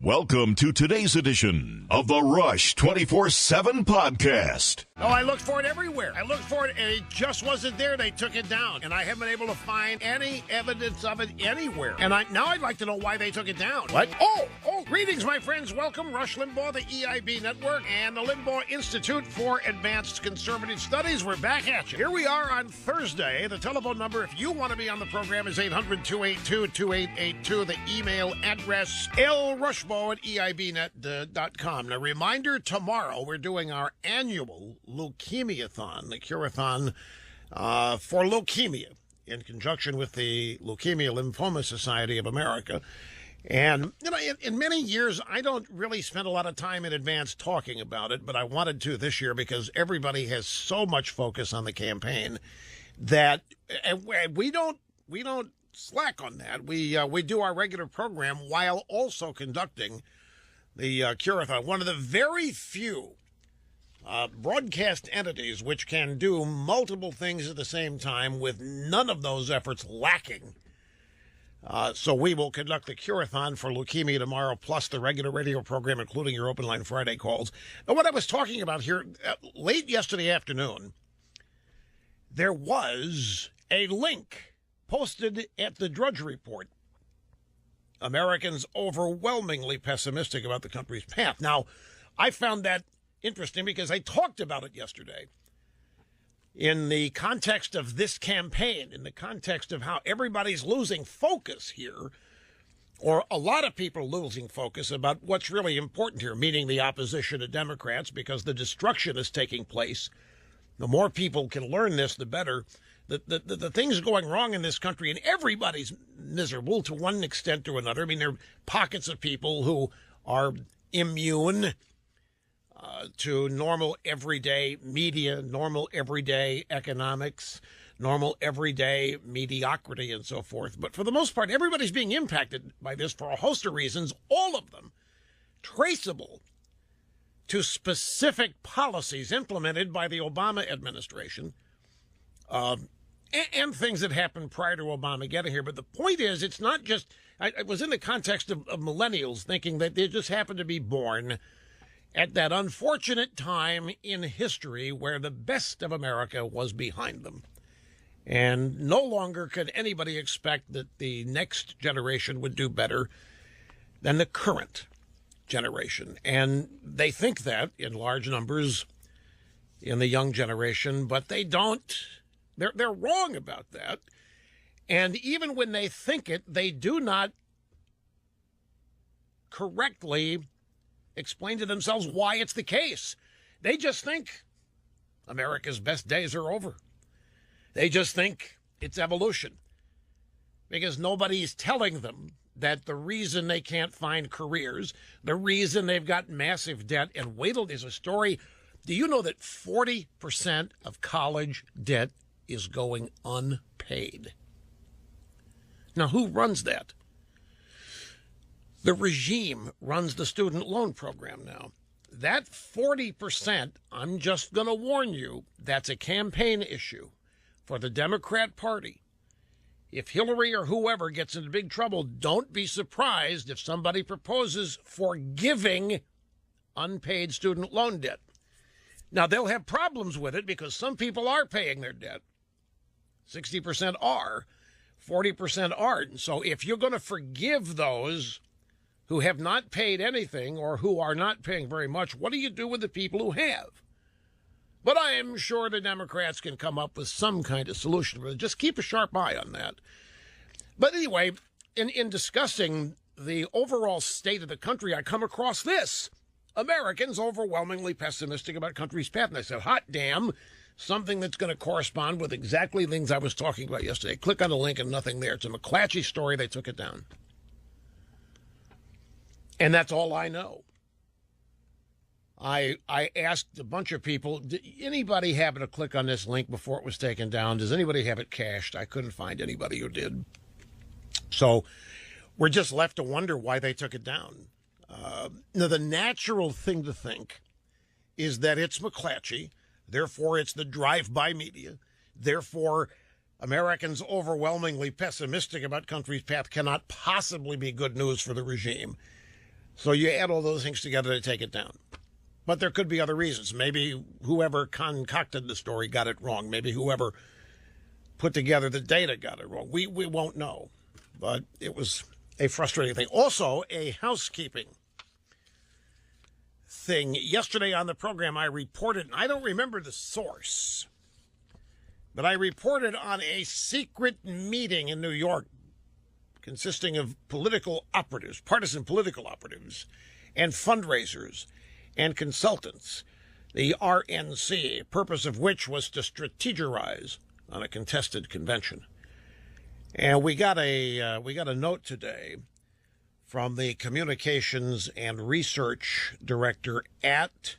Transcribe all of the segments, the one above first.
Welcome to today's edition of the Rush 24/7 podcast. Oh, I looked for it everywhere. I looked for it, and it just wasn't there. They took it down, and I haven't been able to find any evidence of it anywhere. And now I'd like to know why they took it down. What? Oh, greetings, my friends. Welcome, Rush Limbaugh, the EIB Network, and the Limbaugh Institute for Advanced Conservative Studies. We're back at you. Here we are on Thursday. The telephone number, if you want to be on the program, is 800-282-2882. The email address, lrushbaugh@eibnet.com. Now, reminder, tomorrow we're doing our annual Leukemia-thon, the Cure-a-thon for leukemia, in conjunction with the Leukemia Lymphoma Society of America. And, you know, in many years, I don't really spend a lot of time in advance talking about it, but I wanted to this year because everybody has so much focus on the campaign that we don't slack on that. We do our regular program while also conducting the Cure-a-thon, one of the very few broadcast entities which can do multiple things at the same time with none of those efforts lacking. So we will conduct the Cure-a-thon for leukemia tomorrow, plus the regular radio program, including your Open Line Friday calls. And what I was talking about here, late yesterday afternoon, there was a link posted at the Drudge Report. Americans overwhelmingly pessimistic about the country's path. Now, I found that interesting because I talked about it yesterday in the context of this campaign, in the context of how everybody's losing focus here, or a lot of people losing focus about what's really important here, meaning the opposition to Democrats, because the destruction is taking place. The more people can learn this, the better. The things going wrong in this country, and everybody's miserable to one extent or another. I mean, there are pockets of people who are immune to normal everyday media, normal everyday economics, normal everyday mediocrity, and so forth. But for the most part, everybody's being impacted by this for a host of reasons, all of them traceable to specific policies implemented by the Obama administration, and things that happened prior to Obama getting here. But the point is, it's not just, I was in the context of millennials thinking that they just happened to be born at that unfortunate time in history where the best of America was behind them. And no longer could anybody expect that the next generation would do better than the current generation. And they think that in large numbers in the young generation, but they don't. They're wrong about that. And even when they think it, they do not correctly explain to themselves why it's the case. They just think America's best days are over. They just think it's evolution, because nobody's telling them that the reason they can't find careers, the reason they've got massive debt, and wait till there's a story. Do you know that 40% of college debt is going unpaid? Now, who runs that? The regime runs the student loan program now. That 40%, I'm just going to warn you, that's a campaign issue for the Democrat Party. If Hillary or whoever gets into big trouble, don't be surprised if somebody proposes forgiving unpaid student loan debt. Now, they'll have problems with it because some people are paying their debt. 60% are, 40% aren't. So if you're going to forgive those who have not paid anything or who are not paying very much, what do you do with the people who have? But I am sure the Democrats can come up with some kind of solution. But just keep a sharp eye on that. But anyway, in discussing the overall state of the country, I come across this. Americans overwhelmingly pessimistic about country's path. And I said, hot damn, something that's going to correspond with exactly things I was talking about yesterday. Click on the link and nothing there. It's a McClatchy story. They took it down. And that's all I know. I asked a bunch of people, did anybody happen to click on this link before it was taken down? Does anybody have it cached? I couldn't find anybody who did. So we're just left to wonder why they took it down. Now, the natural thing to think is that it's McClatchy, therefore it's the drive-by media, therefore Americans overwhelmingly pessimistic about country's path cannot possibly be good news for the regime. So you add all those things together to take it down. But there could be other reasons. Maybe whoever concocted the story got it wrong. Maybe whoever put together the data got it wrong. We won't know. But it was a frustrating thing. Also, a housekeeping thing. Yesterday on the program, I reported, I don't remember the source, but I reported on a secret meeting in New York consisting of political operatives, partisan political operatives, and fundraisers and consultants, the RNC, purpose of which was to strategize on a contested convention. And we got a note today from the communications and research director at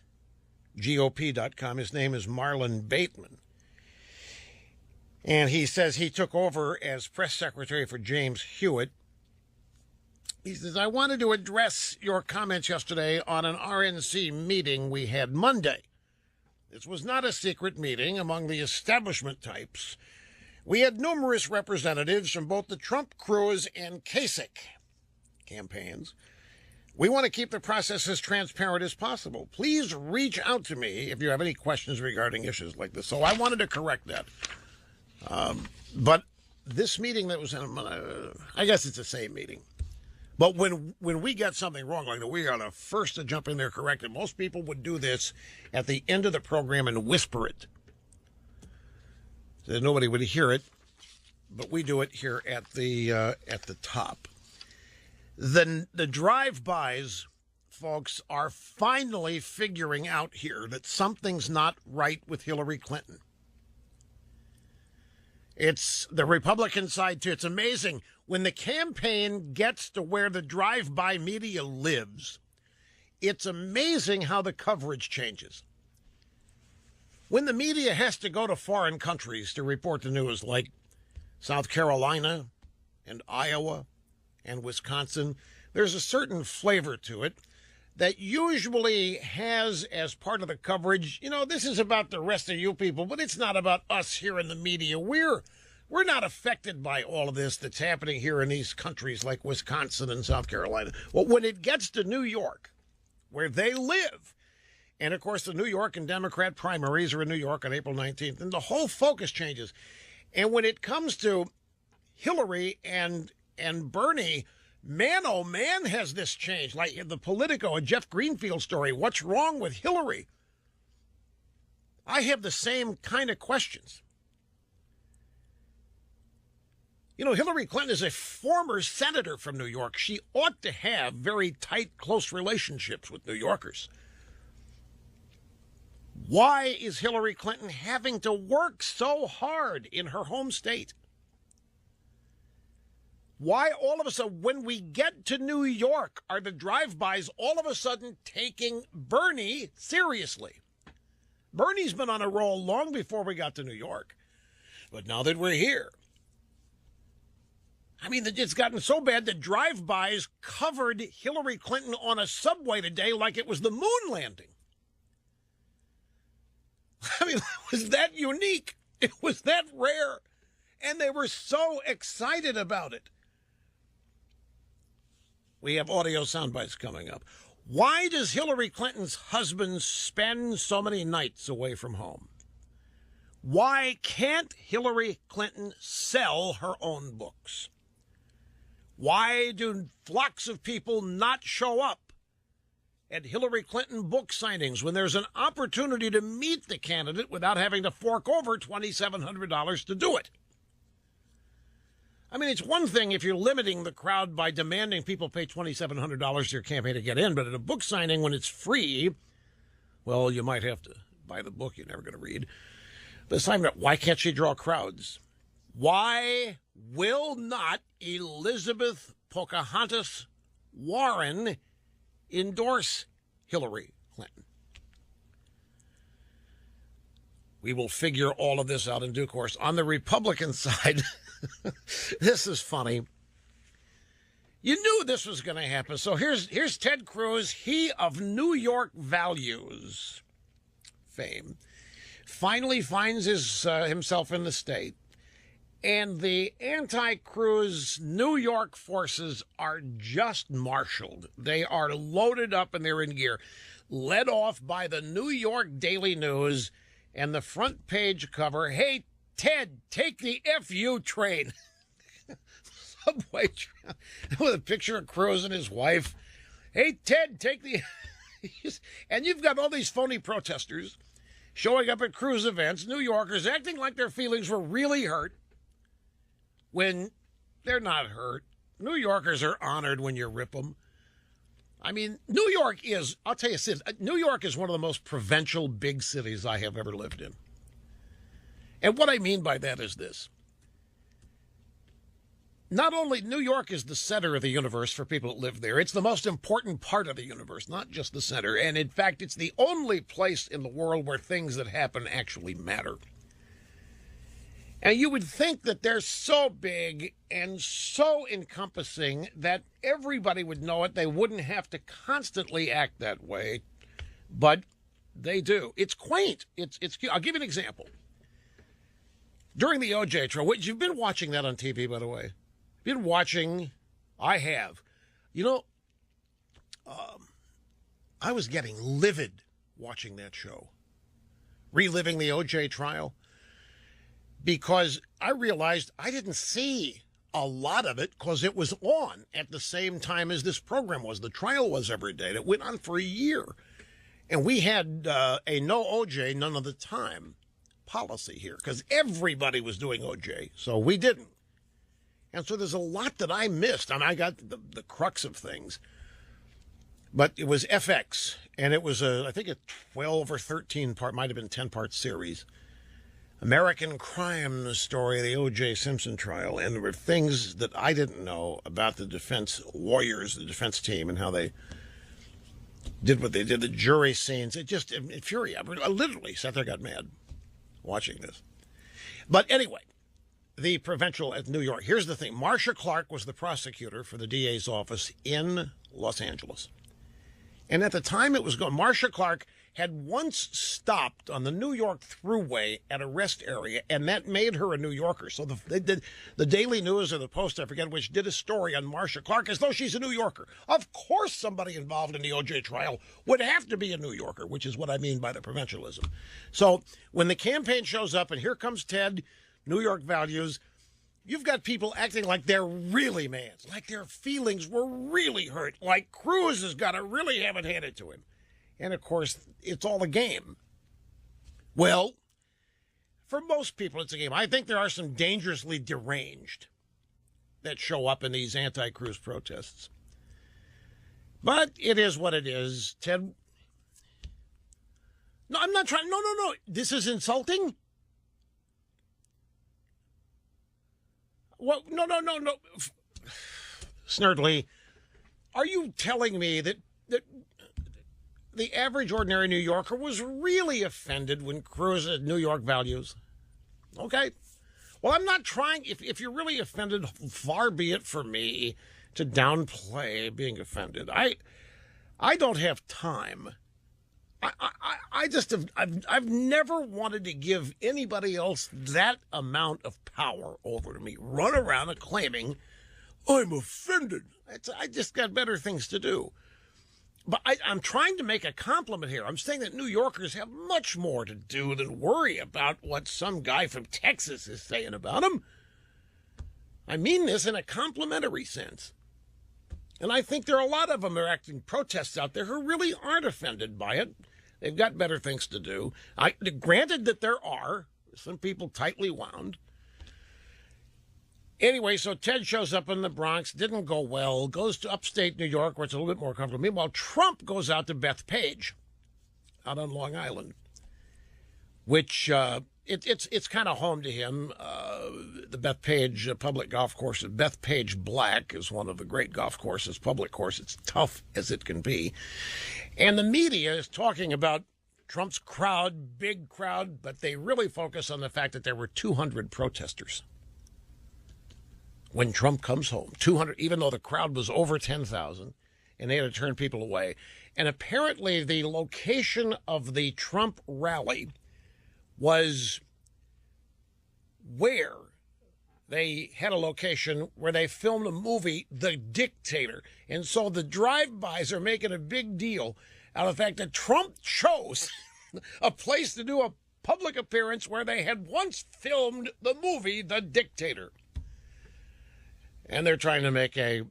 GOP.com. His name is Marlon Bateman. And he says he took over as press secretary for James Hewitt. He says, I wanted to address your comments yesterday on an RNC meeting we had Monday. This was not a secret meeting among the establishment types. We had numerous representatives from both the Trump Cruz and Kasich campaigns. We want to keep the process as transparent as possible. Please reach out to me if you have any questions regarding issues like this. So I wanted to correct that. But this meeting that was in, I guess it's the same meeting. But when we get something wrong, like that, we are the first to jump in there, correct it. Most people would do this at the end of the program and whisper it, so that nobody would hear it. But we do it here at the top. The drive-bys, folks, are finally figuring out here that something's not right with Hillary Clinton. It's the Republican side, too. It's amazing. When the campaign gets to where the drive-by media lives, it's amazing how the coverage changes. When the media has to go to foreign countries to report the news, like South Carolina and Iowa and Wisconsin, there's a certain flavor to it that usually has as part of the coverage, this is about the rest of you people, but it's not about us here in the media. We're not affected by all of this that's happening here in these countries like Wisconsin and South Carolina. Well, when it gets to New York, where they live, and of course the New York and Democrat primaries are in New York on April 19th, and the whole focus changes. And when it comes to Hillary and Bernie, man, oh man, has this changed. Like the Politico, a Jeff Greenfield story, what's wrong with Hillary? I have the same kind of questions. Hillary Clinton is a former senator from New York. She ought to have very tight, close relationships with New Yorkers. Why is Hillary Clinton having to work so hard in her home state? Why all of a sudden, when we get to New York, are the drive-bys all of a sudden taking Bernie seriously? Bernie's been on a roll long before we got to New York. But now that we're here, it's gotten so bad that drive-bys covered Hillary Clinton on a subway today like it was the moon landing. Was that unique? It was that rare. And they were so excited about it. We have audio sound bites coming up. Why does Hillary Clinton's husband spend so many nights away from home? Why can't Hillary Clinton sell her own books? Why do flocks of people not show up at Hillary Clinton book signings when there's an opportunity to meet the candidate without having to fork over $2,700 to do it? It's one thing if you're limiting the crowd by demanding people pay $2,700 to your campaign to get in, but at a book signing when it's free, well, you might have to buy the book you're never going to read. Besides that, why can't she draw crowds? Why will not Elizabeth Pocahontas Warren endorse Hillary Clinton? We will figure all of this out in due course. On the Republican side, this is funny. You knew this was going to happen. So here's Ted Cruz, he of New York values fame, finally finds himself in the state. And the anti-Cruz New York forces are just marshaled. They are loaded up and they're in gear, led off by the New York Daily News and the front page cover. Hey, Ted, take the FU train. Subway train. With a picture of Cruz and his wife. Hey, Ted, take the... And you've got all these phony protesters showing up at Cruz events, New Yorkers acting like their feelings were really hurt when they're not hurt. New Yorkers are honored when you rip them. I mean, New York is, I'll tell you, New York is one of the most provincial big cities I have ever lived in. And what I mean by that is this. Not only New York is the center of the universe for people that live there, it's the most important part of the universe, not just the center. And in fact, it's the only place in the world where things that happen actually matter. And you would think that they're so big and so encompassing that everybody would know it. They wouldn't have to constantly act that way, but they do. It's quaint. It's. I'll give you an example. During the OJ trial, you've been watching that on TV, by the way. Been watching. I have. You know, I was getting livid watching that show, reliving the OJ trial. Because I realized I didn't see a lot of it because it was on at the same time as this program was. The trial was every day. It went on for a year. And we had a no OJ, none of the time policy here because everybody was doing OJ. So we didn't. And so there's a lot that I missed. I got the crux of things. But it was FX. And it was, I think, a 12 or 13 part, might have been 10-part series. American crime story, the O.J. Simpson trial, and there were things that I didn't know about the defense lawyers, the defense team, and how they did what they did, the jury scenes. It just infuriated me. I literally sat there, got mad watching this. But anyway, the provincial at New York. Here's the thing. Marcia Clark was the prosecutor for the DA's office in Los Angeles. And at the time it was going, Marcia Clark had once stopped on the New York Thruway at a rest area, and that made her a New Yorker. So the Daily News or the Post, I forget which, did a story on Marcia Clark as though she's a New Yorker. Of course somebody involved in the O.J. trial would have to be a New Yorker, which is what I mean by the provincialism. So when the campaign shows up, and here comes Ted, New York values, you've got people acting like they're really mad, like their feelings were really hurt, like Cruz has got to really have it handed to him. And, of course, it's all a game. Well, for most people, it's a game. I think there are some dangerously deranged that show up in these anti-Cruz protests. But it is what it is. Ted, no, I'm not trying. No. This is insulting? Well, no. Snurdly, are you telling me that the average ordinary New Yorker was really offended when Cruz had New York values? Okay. Well, I'm not trying. If you're really offended, far be it for me to downplay being offended. I don't have time. I just have. I've never wanted to give anybody else that amount of power over me. Run around and claiming I'm offended. I just got better things to do. But I'm trying to make a compliment here. I'm saying that New Yorkers have much more to do than worry about what some guy from Texas is saying about them. I mean this in a complimentary sense. And I think there are a lot of them who are acting protests out there who really aren't offended by it. They've got better things to do. Granted that there are some people tightly wound. Anyway, so Ted shows up in the Bronx, didn't go well, goes to upstate New York, where it's a little bit more comfortable. Meanwhile, Trump goes out to Bethpage, out on Long Island, which it's kind of home to him. The Bethpage public golf course, Bethpage Black, is one of the great golf courses, public course. It's tough as it can be. And the media is talking about Trump's crowd, big crowd, but they really focus on the fact that there were 200 protesters when Trump comes home. 200, even though the crowd was over 10,000, and they had to turn people away. And apparently the location of the Trump rally was where they had a location where they filmed a movie, The Dictator. And so the drive-bys are making a big deal out of the fact that Trump chose a place to do a public appearance where they had once filmed the movie, The Dictator. And they're trying to make a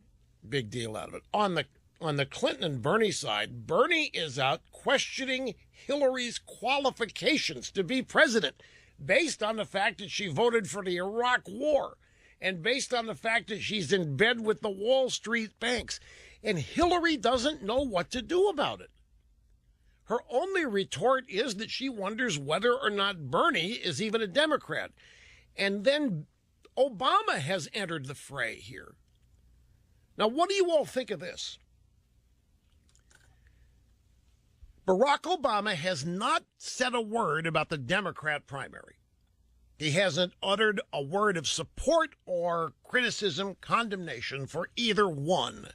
big deal out of it. On the Clinton and Bernie side, Bernie is out questioning Hillary's qualifications to be president based on the fact that she voted for the Iraq War and based on the fact that she's in bed with the Wall Street banks. And Hillary doesn't know what to do about it. Her only retort is that she wonders whether or not Bernie is even a Democrat. And then Obama has entered the fray here. Now, what do you all think of this? Barack Obama has not said a word about the Democrat primary. He hasn't uttered a word of support or criticism, condemnation for either one,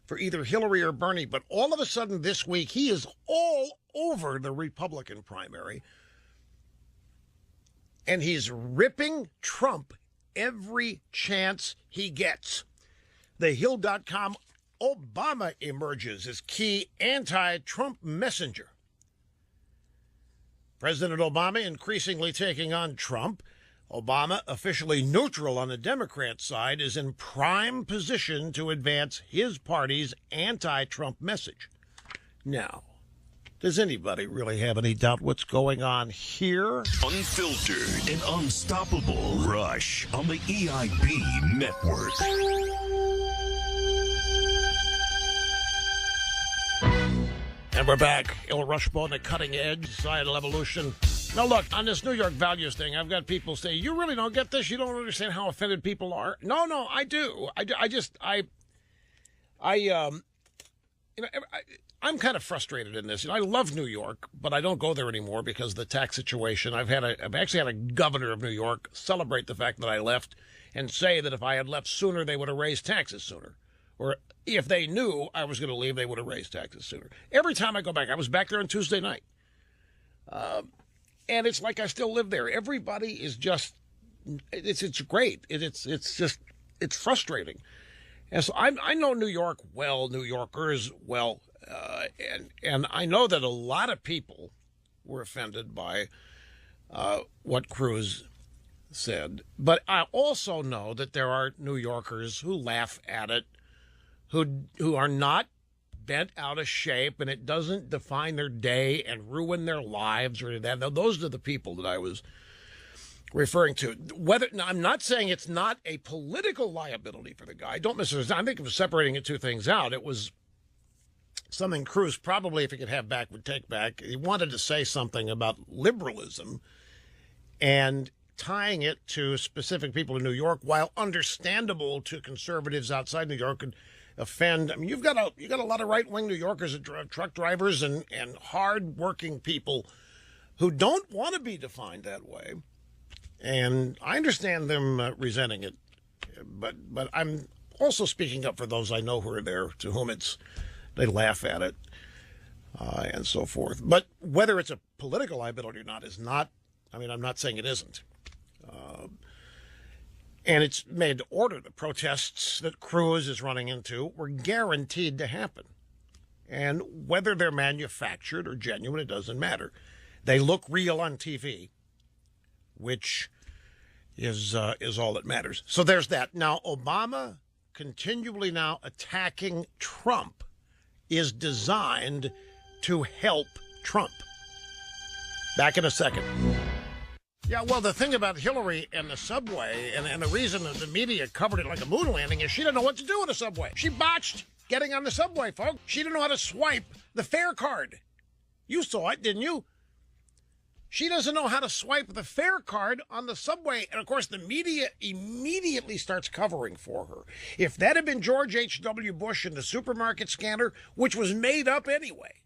for either Hillary or Bernie. But all of a sudden this week, he is all over the Republican primary. And he's ripping Trump every chance he gets. The Hill.com Obama emerges as key anti-Trump messenger. President Obama increasingly taking on Trump. Obama, officially neutral on the Democrat side, is in prime position to advance his party's anti-Trump message. Now, does anybody really have any doubt what's going on here? Unfiltered and unstoppable. Rush on the EIB Network. And we're back. Il Rushmo on the cutting edge, societal evolution. Now, look, on this New York values thing, I've got people say, you really don't get this? You don't understand how offended people are? No, I do. I'm kind of frustrated in this. I love New York, but I don't go there anymore because of the tax situation. I've actually had a governor of New York celebrate the fact that I left and say that if I had left sooner, they would have raised taxes sooner. Or if they knew I was going to leave, they would have raised taxes sooner. Every time I go back, I was back there on Tuesday night. And it's like I still live there. Everybody is just, it's great. It's frustrating. And so I know New York well, New Yorkers well, and I know that a lot of people were offended by what Cruz said. But I also know that there are New Yorkers who laugh at it, who are not bent out of shape, and it doesn't define their day and ruin their lives or that. Those are the people that I was referring to. Now, I'm not saying it's not a political liability for the guy. Don't misunderstand. I think of separating the two things out. It was something Cruz probably, if he could have back, would take back. He wanted to say something about liberalism and tying it to specific people in New York, while understandable to conservatives outside New York, could offend. I mean, you've got a lot of right-wing New Yorkers, truck drivers, and hard-working people who don't want to be defined that way. And I understand them resenting it, but I'm also speaking up for those I know who are there, to whom they laugh at it, and so forth. But whether it's a political liability or not is not, I mean, I'm not saying it isn't. And it's made to order. The protests that Cruz is running into were guaranteed to happen. And whether they're manufactured or genuine, it doesn't matter. They look real on TV, which is all that matters. So there's that. Now, Obama continually now attacking Trump is designed to help Trump. Back in a second. Yeah, well, the thing about Hillary and the subway, and the reason that the media covered it like a moon landing, is she didn't know what to do in a subway. She botched getting on the subway, folks. She didn't know how to swipe the fare card. You saw it, didn't you? She doesn't know how to swipe the fare card on the subway. And, of course, the media immediately starts covering for her. If that had been George H.W. Bush and the supermarket scanner, which was made up anyway,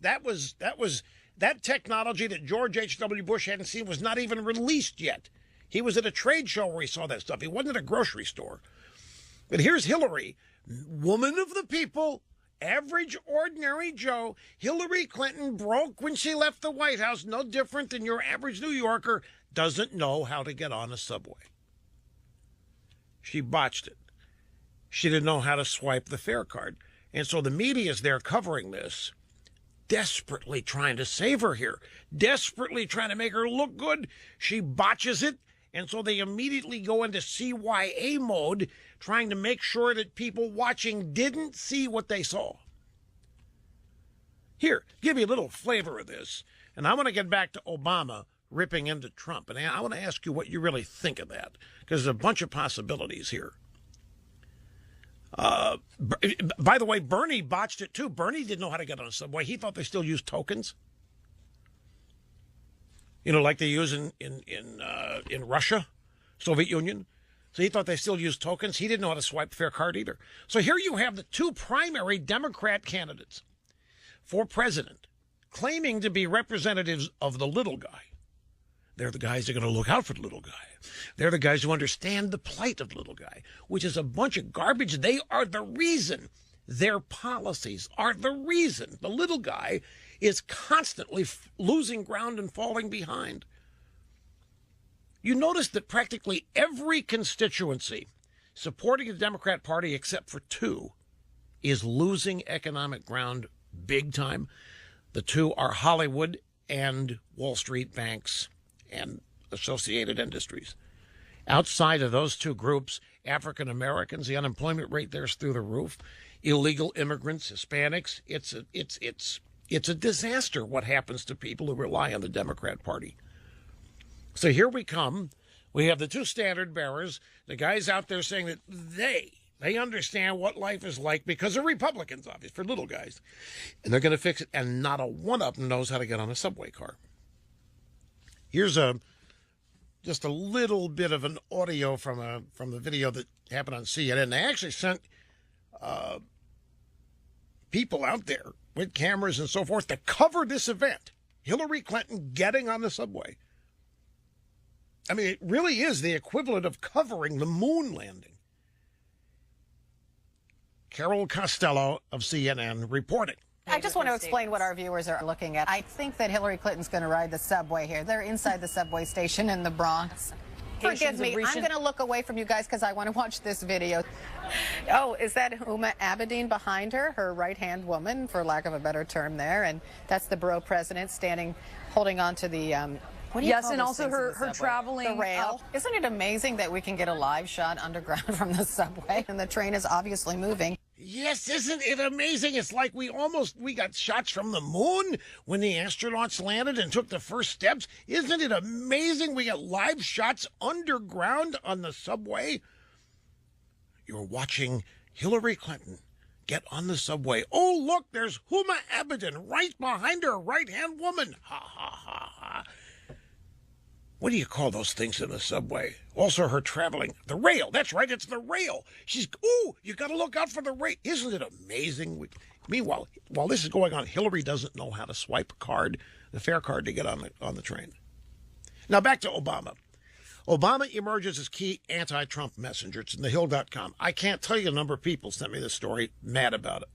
that technology that George H.W. Bush hadn't seen was not even released yet. He was at a trade show where he saw that stuff. He wasn't at a grocery store. But here's Hillary, woman of the people, average, ordinary Joe. Hillary Clinton broke when she left the White House, no different than your average New Yorker, doesn't know how to get on a subway. She botched it. She didn't know how to swipe the fare card. And so the media is there covering this, desperately trying to save her here, desperately trying to make her look good. She botches it, and so they immediately go into CYA mode, trying to make sure that people watching didn't see what they saw. Here, give you a little flavor of this, and I want to get back to Obama ripping into Trump, and I want to ask you what you really think of that, because there's a bunch of possibilities here. By the way, Bernie botched it too. Bernie didn't know how to get on a subway. He thought they still used tokens. You know, like they use in Russia, Soviet Union. So he thought they still used tokens. He didn't know how to swipe a fare card either. So here you have the two primary Democrat candidates for president claiming to be representatives of the little guy. They're the guys that are going to look out for the little guy. They're the guys who understand the plight of the little guy, which is a bunch of garbage. They are the reason. Their policies are the reason the little guy is constantly losing ground and falling behind. You notice that practically every constituency supporting the Democrat Party except for two is losing economic ground big time. The two are Hollywood and Wall Street banks and associated industries. Outside of those two groups, African Americans, the unemployment rate there's through the roof. Illegal immigrants, Hispanics, it's a disaster what happens to people who rely on the Democrat Party. So here we come. We have the two standard bearers, the guys out there saying that they understand what life is like because they're Republicans, obviously, for little guys. And they're going to fix it, and not a one of them knows how to get on a subway car. Here's just a little bit of an audio from the video that happened on CNN. They actually sent people out there with cameras and so forth to cover this event. Hillary Clinton getting on the subway. I mean, it really is the equivalent of covering the moon landing. Carol Costello of CNN reporting. I just want to explain what our viewers are looking at. I think that Hillary Clinton's going to ride the subway here. They're inside the subway station in the Bronx. Forgive me, I'm going to look away from you guys because I want to watch this video. Oh, is that Huma Abedin behind her, her right-hand woman, for lack of a better term there? And that's the borough president standing, holding on to the, yes, and also her traveling the rail. Isn't it amazing that we can get a live shot underground from the subway? And the train is obviously moving. Yes, isn't it amazing? It's like we got shots from the moon when the astronauts landed and took the first steps. Isn't it amazing? We got live shots underground on the subway. You're watching Hillary Clinton get on the subway. Oh, look, there's Huma Abedin right behind her, right-hand woman. Ha, ha, ha, ha. What do you call those things in the subway? Also, her traveling. The rail. That's right. It's the rail. You got to look out for the rail. Isn't it amazing? Meanwhile, while this is going on, Hillary doesn't know how to swipe a card, the fare card, to get on the train. Now, back to Obama. Obama emerges as key anti-Trump messenger. It's in thehill.com. I can't tell you the number of people sent me this story, mad about it.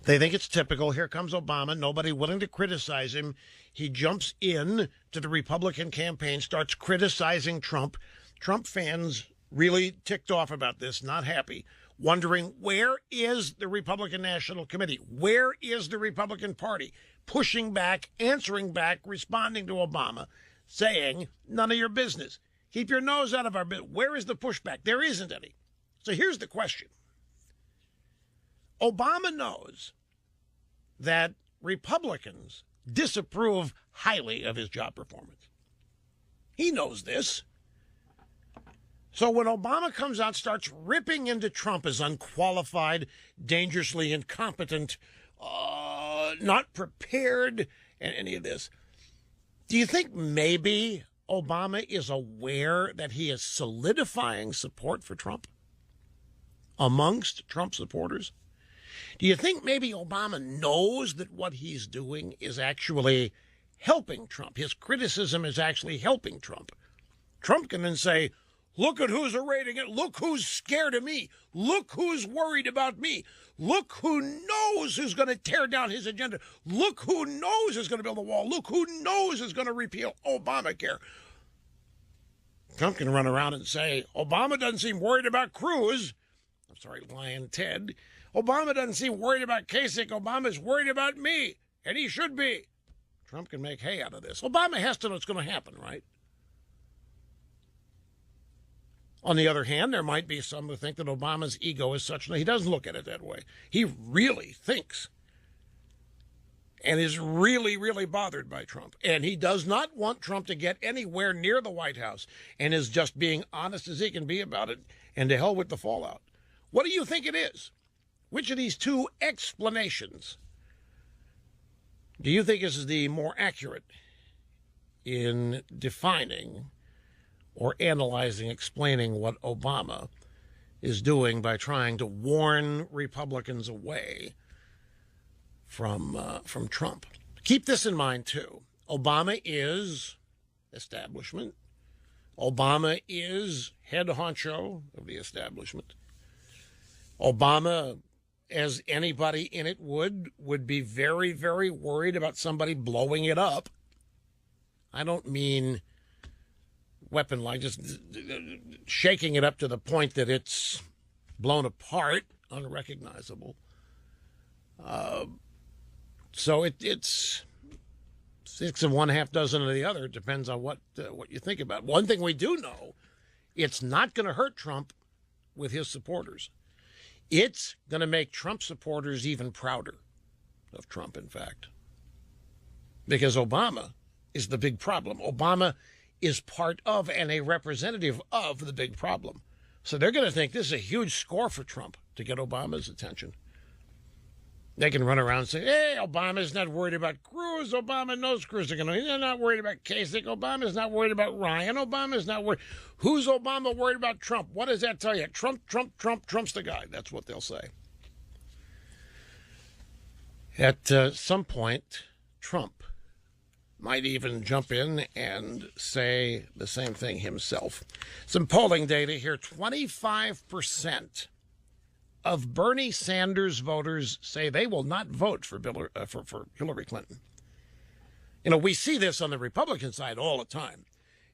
They think it's typical. Here comes Obama, nobody willing to criticize him. He jumps in to the Republican campaign, starts criticizing Trump. Trump fans really ticked off about this, not happy, wondering where is the Republican National Committee? Where is the Republican Party? Pushing back, answering back, responding to Obama, saying, none of your business. Keep your nose out of our business. Where is the pushback? There isn't any. So here's the question. Obama knows that Republicans disapprove highly of his job performance. He knows this. So when Obama comes out, starts ripping into Trump as unqualified, dangerously incompetent, not prepared, and any of this, do you think maybe Obama is aware that he is solidifying support for Trump amongst Trump supporters? Do you think maybe Obama knows that what he's doing is actually helping Trump? His criticism is actually helping Trump. Trump can then say, look at who's rating it. Look who's scared of me. Look who's worried about me. Look who knows who's going to tear down his agenda. Look who knows is going to build a wall. Look who knows is going to repeal Obamacare. Trump can run around and say, Obama doesn't seem worried about Cruz. I'm sorry, Lion Ted. Obama doesn't seem worried about Kasich. Obama's worried about me, and he should be. Trump can make hay out of this. Obama has to know what's going to happen, right? On the other hand, there might be some who think that Obama's ego is such that he doesn't look at it that way. He really thinks and is really, really bothered by Trump. And he does not want Trump to get anywhere near the White House and is just being honest as he can be about it, and to hell with the fallout. What do you think it is? Which of these two explanations do you think is the more accurate in defining or analyzing, explaining what Obama is doing by trying to warn Republicans away from Trump? Keep this in mind, too. Obama is establishment. Obama is head honcho of the establishment. Obama, as anybody in it would be very, very worried about somebody blowing it up. I don't mean weapon like just shaking it up to the point that it's blown apart, unrecognizable. So it's 6 of one, half dozen of the other. It depends on what you think about. One thing we do know, it's not going to hurt Trump with his supporters. It's going to make Trump supporters even prouder of Trump, in fact, because Obama is the big problem. Obama is part of and a representative of the big problem. So they're going to think this is a huge score for Trump to get Obama's attention. They can run around and say, hey, Obama's not worried about Cruz. Obama knows Cruz are going to. He's not worried about Kasich. Obama's not worried about Ryan. Obama's not worried. Who's Obama worried about? Trump. What does that tell you? Trump's the guy. That's what they'll say. At some point, Trump might even jump in and say the same thing himself. Some polling data here. 25% of Bernie Sanders voters say they will not vote for Hillary Clinton. You know, we see this on the Republican side all the time.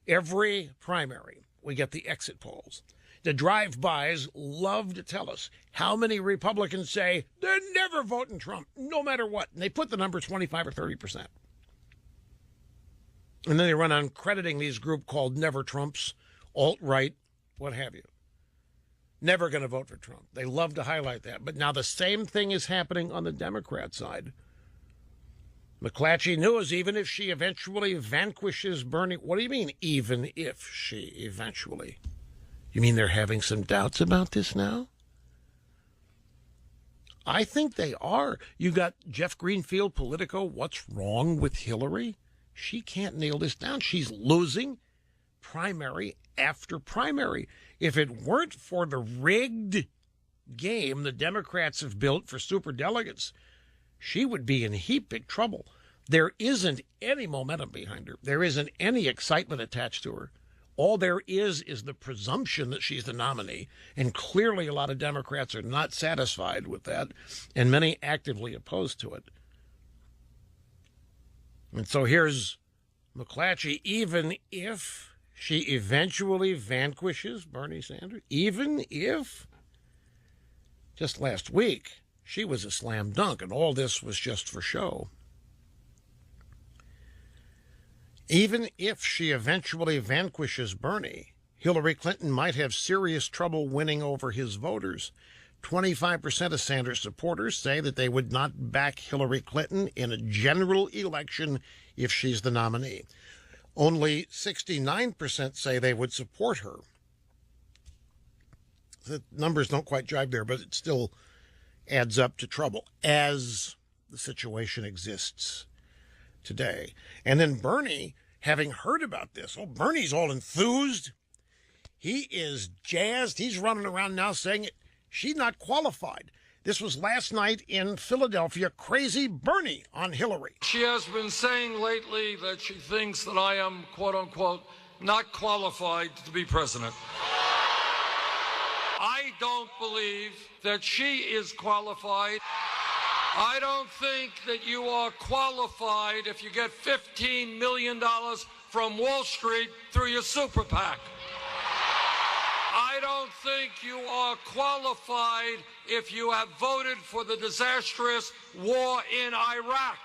Every primary, we get the exit polls. The drive-bys love to tell us how many Republicans say they're never voting Trump, no matter what. And they put the number 25 or 30%. And then they run on crediting these group called Never Trumps, alt-right, what have you. Never going to vote for Trump. They love to highlight that. But now the same thing is happening on the Democrat side. McClatchy knows even if she eventually vanquishes Bernie. What do you mean, even if she eventually? You mean they're having some doubts about this now? I think they are. You got Jeff Greenfield, Politico. What's wrong with Hillary? She can't nail this down. She's losing primary after primary. If it weren't for the rigged game the Democrats have built for superdelegates, she would be in heap big trouble. There isn't any momentum behind her. There isn't any excitement attached to her. All there is the presumption that she's the nominee, and clearly a lot of Democrats are not satisfied with that, and many actively opposed to it. And so here's McClatchy, even if she eventually vanquishes Bernie Sanders, even if just last week she was a slam dunk and all this was just for show. Even if she eventually vanquishes Bernie, Hillary Clinton might have serious trouble winning over his voters. 25% of Sanders supporters say that they would not back Hillary Clinton in a general election if she's the nominee. Only 69% say they would support her. The numbers don't quite jive there, but it still adds up to trouble as the situation exists today. And then Bernie, having heard about this, Bernie's all enthused. He is jazzed. He's running around now saying she's not qualified. This was last night in Philadelphia. Crazy Bernie on Hillary. She has been saying lately that she thinks that I am, quote unquote, not qualified to be president. I don't believe that she is qualified. I don't think that you are qualified if you get $15 million from Wall Street through your super PAC. don't think you are qualified if you have voted for the disastrous war in Iraq.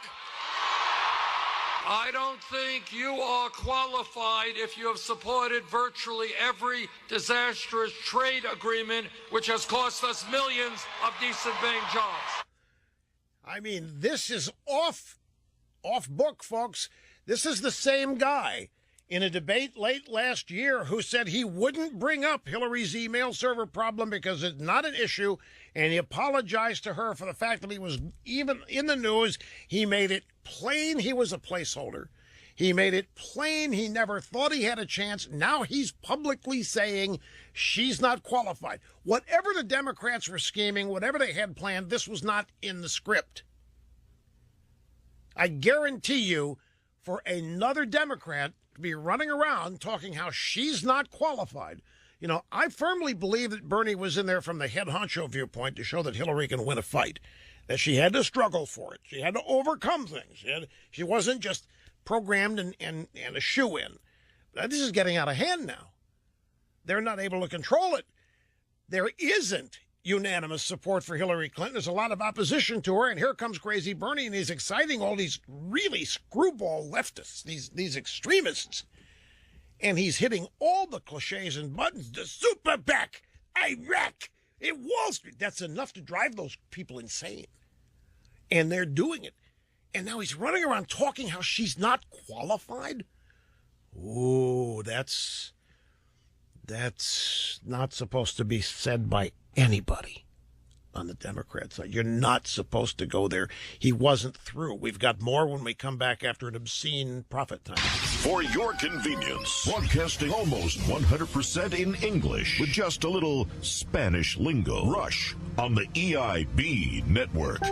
I don't think you are qualified if you have supported virtually every disastrous trade agreement which has cost us millions of decent-paying jobs. I mean, this is off book, folks. This is the same guy in a debate late last year who said he wouldn't bring up Hillary's email server problem because it's not an issue, and he apologized to her for the fact that he was even in the news. He made it plain he was a placeholder. He made it plain he never thought he had a chance. Now he's publicly saying she's not qualified. Whatever the Democrats were scheming, whatever they had planned, this was not in the script. I guarantee you, for another Democrat to be running around talking how she's not qualified. You know, I firmly believe that Bernie was in there from the head honcho viewpoint to show that Hillary can win a fight, that she had to struggle for it. She had to overcome things. She wasn't just programmed and a shoe-in. This is getting out of hand now. They're not able to control it. There isn't unanimous support for Hillary Clinton. There's a lot of opposition to her, and here comes crazy Bernie, and he's exciting all these really screwball leftists, these extremists, and he's hitting all the cliches and buttons. The super PAC, Iraq, in Wall Street. That's enough to drive those people insane, and they're doing it. And now he's running around talking how she's not qualified. Ooh, that's not supposed to be said by anybody on the Democrat side. You're not supposed to go there. He wasn't through. We've got more when we come back after an obscene profit time. For your convenience, broadcasting almost 100% in English with just a little Spanish lingo. Rush on the EIB network.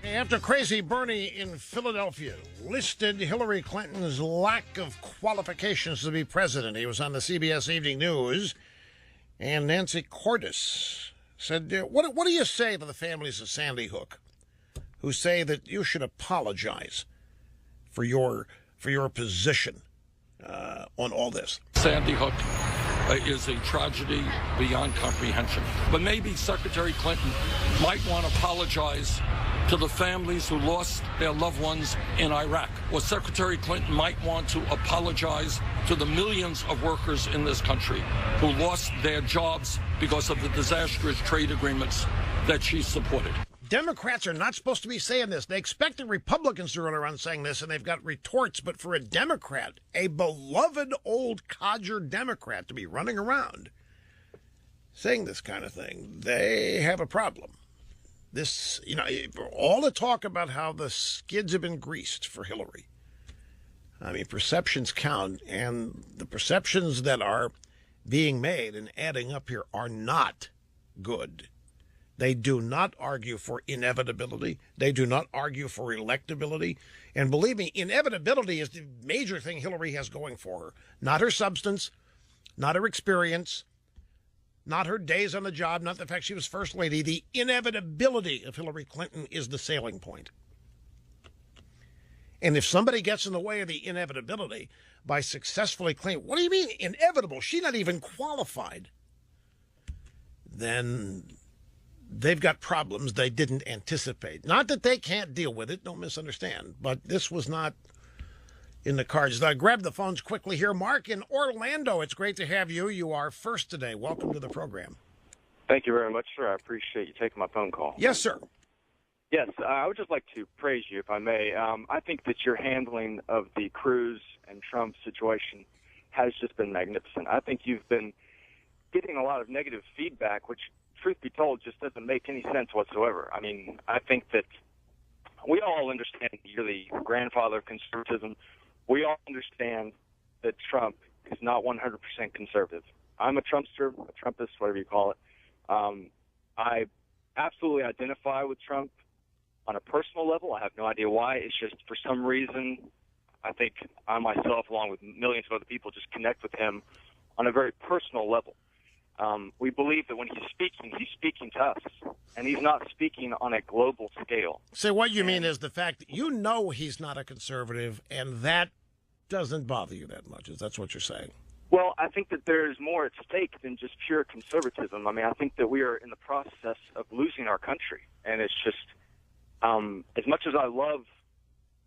After crazy Bernie in Philadelphia listed Hillary Clinton's lack of qualifications to be president, he was on the CBS Evening News, and Nancy Cordes said, what do you say to the families of Sandy Hook who say that you should apologize for your position on all this? Sandy Hook is a tragedy beyond comprehension. But maybe Secretary Clinton might want to apologize to the families who lost their loved ones in Iraq. Or Secretary Clinton might want to apologize to the millions of workers in this country who lost their jobs because of the disastrous trade agreements that she supported. Democrats are not supposed to be saying this. They expect the Republicans to run around saying this, and they've got retorts. But for a Democrat, a beloved old codger Democrat, to be running around saying this kind of thing, they have a problem. This, all the talk about how the skids have been greased for Hillary. I mean, perceptions count, and the perceptions that are being made and adding up here are not good. They do not argue for inevitability. They do not argue for electability. And believe me, inevitability is the major thing Hillary has going for her. Not her substance, not her experience, not her days on the job, not the fact she was first lady. The inevitability of Hillary Clinton is the sailing point. And if somebody gets in the way of the inevitability by successfully claiming, what do you mean inevitable? She's not even qualified. Then they've got problems they didn't anticipate. Not that they can't deal with it, don't misunderstand, but this was not in the cards. Grab the phones quickly here. Mark in Orlando, it's great to have you. You are first today. Welcome to the program. Thank you very much, sir. I appreciate you taking my phone call. Yes, sir. Yes, I would just like to praise you, if I may. I think that your handling of the Cruz and Trump situation has just been magnificent. I think you've been getting a lot of negative feedback, which, truth be told, just doesn't make any sense whatsoever. I mean, I think that we all understand you're the grandfather of conservatism. We all understand that Trump is not 100% conservative. I'm a Trumpster, a Trumpist, whatever you call it. I absolutely identify with Trump on a personal level. I have no idea why. It's just for some reason, I think I myself, along with millions of other people, just connect with him on a very personal level. We believe that when he's speaking to us, and he's not speaking on a global scale. So what you mean is the fact that he's not a conservative, and that doesn't bother you that much. That's what you're saying. Well, I think that there's more at stake than just pure conservatism. I mean, I think that we are in the process of losing our country. And it's just, as much as I love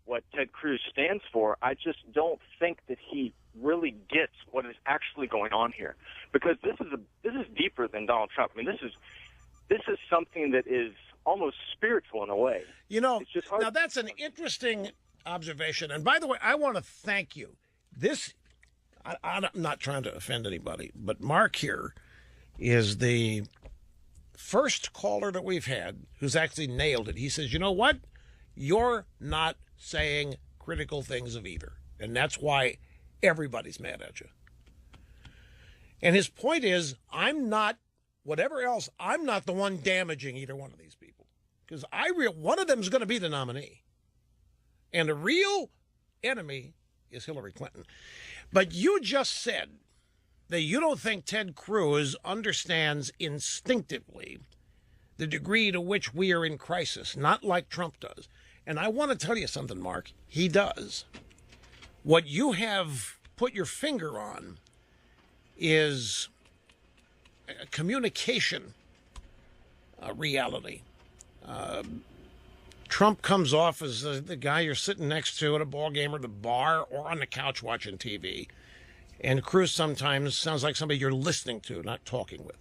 what Ted Cruz stands for, I just don't think that he really gets what is actually going on here. Because this is deeper than Donald Trump. I mean, this is something that is almost spiritual in a way. You know, it's just hard. Now that's an interesting observation. And by the way, I want to thank you. I'm not trying to offend anybody, but Mark here is the first caller that we've had who's actually nailed it. He says, you know what? You're not saying critical things of either. And that's why everybody's mad at you. And his point is, I'm not, whatever else, I'm not the one damaging either one of these people. Because one of them is going to be the nominee. And the real enemy is Hillary Clinton. But you just said that you don't think Ted Cruz understands instinctively the degree to which we are in crisis, not like Trump does. And I want to tell you something, Mark. He does. What you have put your finger on is a communication reality. Trump comes off as the guy you're sitting next to at a ball game or the bar or on the couch watching TV. And Cruz sometimes sounds like somebody you're listening to, not talking with.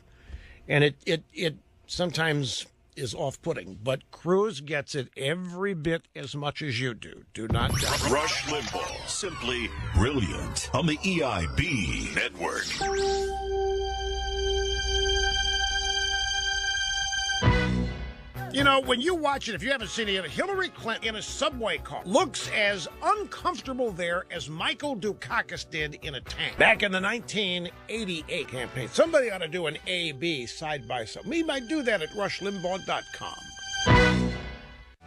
And it sometimes is off-putting. But Cruz gets it every bit as much as you do. Do not doubt. Rush Limbaugh, simply brilliant on the EIB network. You know, when you watch it, if you haven't seen it, Hillary Clinton in a subway car looks as uncomfortable there as Michael Dukakis did in a tank back in the 1988 campaign. Somebody ought to do an A-B side by side. We might do that at rushlimbaugh.com.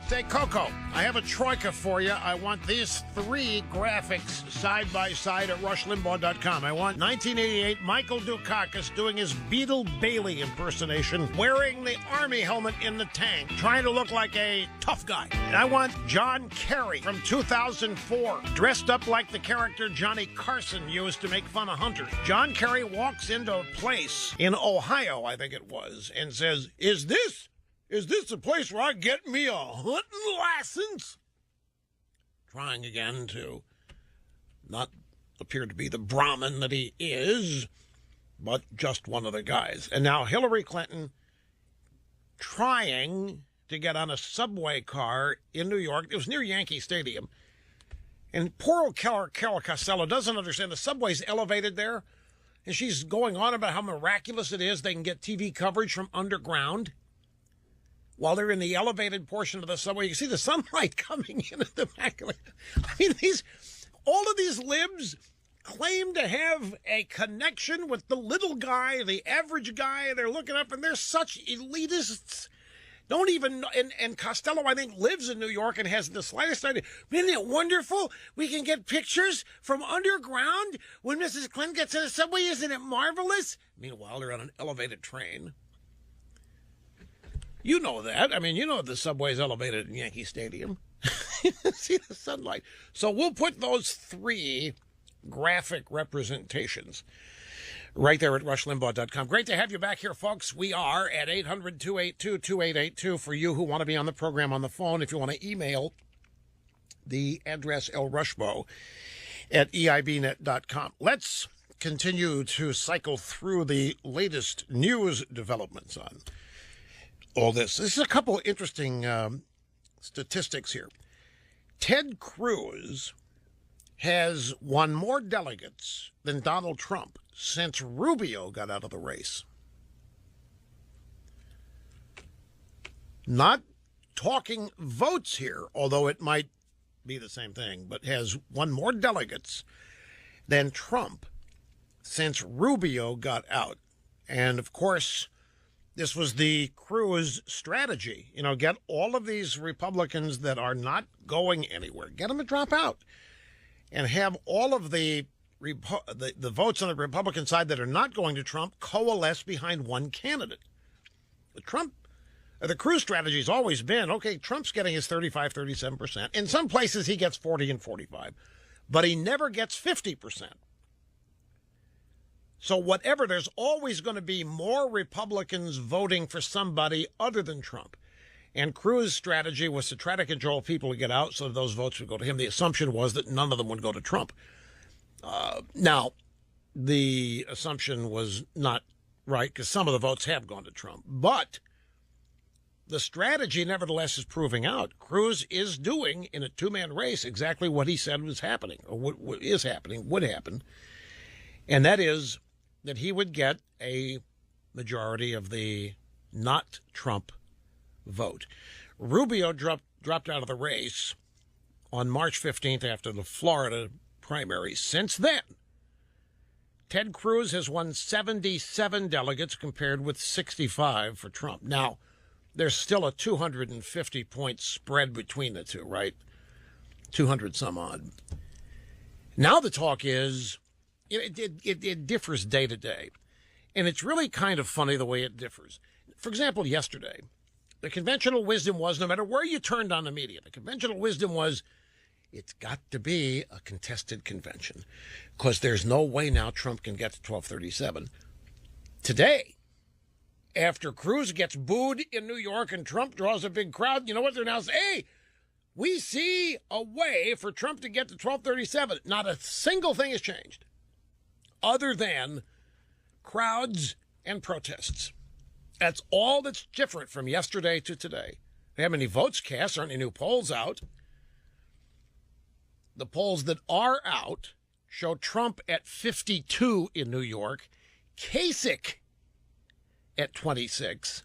Say, Coco, I have a troika for you. I want these three graphics side by side at rushlimbaugh.com. I want 1988 Michael Dukakis doing his Beetle Bailey impersonation, wearing the army helmet in the tank, trying to look like a tough guy. And I want John Kerry from 2004, dressed up like the character Johnny Carson used to make fun of hunters. John Kerry walks into a place in Ohio, I think it was, and says, Is this a place where I get me a hunting license? Trying again to not appear to be the Brahmin that he is, but just one of the guys. And now Hillary Clinton trying to get on a subway car in New York. It was near Yankee Stadium. And poor old Carol Costello doesn't understand the subway's elevated there. And she's going on about how miraculous it is they can get TV coverage from underground. While they're in the elevated portion of the subway, you can see the sunlight coming in at the back of it. I mean, all of these libs claim to have a connection with the little guy, the average guy. They're looking up, and they're such elitists. Don't even, and Costello, I think, lives in New York and has the slightest idea. Isn't it wonderful? We can get pictures from underground when Mrs. Clinton gets in a subway. Isn't it marvelous? Meanwhile, they're on an elevated train. You know that. I mean, you know the subway's elevated in Yankee Stadium. See the sunlight. So we'll put those three graphic representations right there at rushlimbaugh.com. Great to have you back here, folks. We are at 800-282-2882 for you who want to be on the program on the phone. If you want to email, the address lrushbo at eibnet.com. Let's continue to cycle through the latest news developments on all this. This is a couple of interesting statistics here. Ted Cruz has won more delegates than Donald Trump since Rubio got out of the race. Not talking votes here, although it might be the same thing, but has won more delegates than Trump since Rubio got out. And, of course, this was the Cruz strategy. You know, get all of these Republicans that are not going anywhere, get them to drop out, and have all of the votes on the Republican side that are not going to Trump coalesce behind one candidate. The Cruz strategy has always been, okay, Trump's getting his 35, 37%. In some places, he gets 40 and 45. but he never gets 50%. So whatever, there's always going to be more Republicans voting for somebody other than Trump. And Cruz's strategy was to try to control people to get out so those votes would go to him. The assumption was that none of them would go to Trump. Now, the assumption was not right because some of the votes have gone to Trump. But the strategy, nevertheless, is proving out. Cruz is doing, in a two-man race, exactly what he said was happening, or what is happening, would happen. And that is that he would get a majority of the not Trump vote. Rubio dropped out of the race on March 15th after the Florida primary. Since then, Ted Cruz has won 77 delegates compared with 65 for Trump. Now, there's still a 250-point spread between the two, right? 200 some odd. Now the talk is, it differs day to day. And it's really kind of funny the way it differs. For example, yesterday, the conventional wisdom was, no matter where you turned on the media, the conventional wisdom was, it's got to be a contested convention because there's no way now Trump can get to 1237. Today, after Cruz gets booed in New York and Trump draws a big crowd, you know what they're now saying? Hey, we see a way for Trump to get to 1237. Not a single thing has changed other than crowds and protests. That's all that's different from yesterday to today. They have any votes cast, aren't any new polls out. The polls that are out show Trump at 52 in New York, Kasich at 26,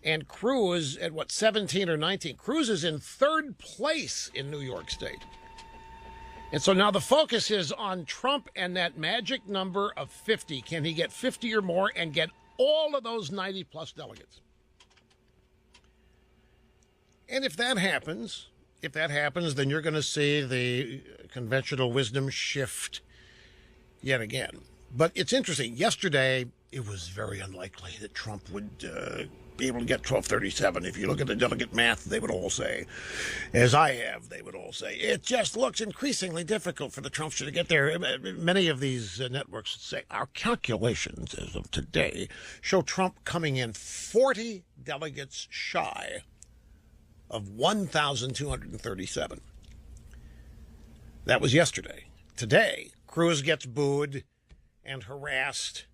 and Cruz at, 17 or 19? Cruz is in third place in New York State. And so now the focus is on Trump and that magic number of 50. Can he get 50 or more and get all of those 90-plus delegates? And if that happens, then you're going to see the conventional wisdom shift yet again. But it's interesting. Yesterday, it was very unlikely that Trump would be able to get 1237. If you look at the delegate math, they would all say, as I have, they would all say, it just looks increasingly difficult for the Trumps to get there. Many of these networks say, our calculations as of today show Trump coming in 40 delegates shy of 1,237. That was yesterday. Today, Cruz gets booed and harassed,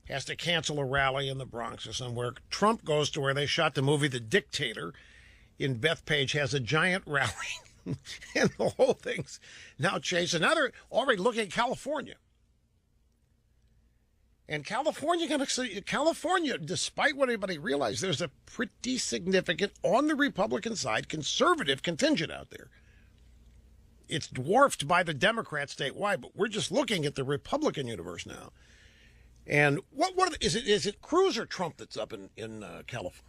has to cancel a rally in the Bronx or somewhere. Trump goes to where they shot the movie The Dictator in Bethpage, has a giant rally, and the whole thing's now chasing. Now they're already looking at California. And California, despite what anybody realized, there's a pretty significant, on the Republican side, conservative contingent out there. It's dwarfed by the Democrats statewide, but we're just looking at the Republican universe now. And is it Cruz or Trump that's up in California?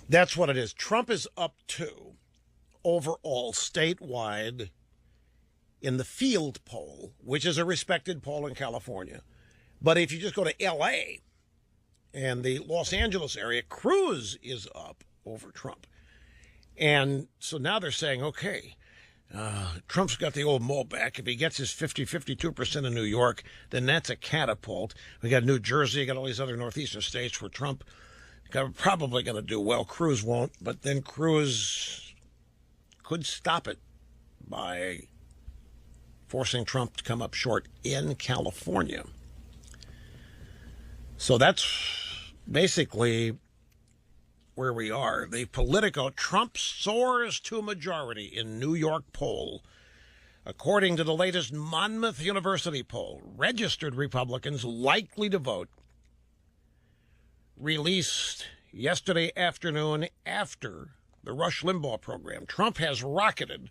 That's what it is. Trump is up 2 overall statewide in the field poll, which is a respected poll in California. But if you just go to L.A. and the Los Angeles area, Cruz is up over Trump. And so now they're saying, okay, Trump's got the old mole back. If he gets his 52% in New York, then that's a catapult. We got New Jersey, got all these other northeastern states where Trump probably going to do well. Cruz won't, but then Cruz could stop it by forcing Trump to come up short in California. So that's basically where we are. The Politico, Trump soars to majority in New York poll. According to the latest Monmouth University poll, registered Republicans likely to vote, released yesterday afternoon after the Rush Limbaugh program, Trump has rocketed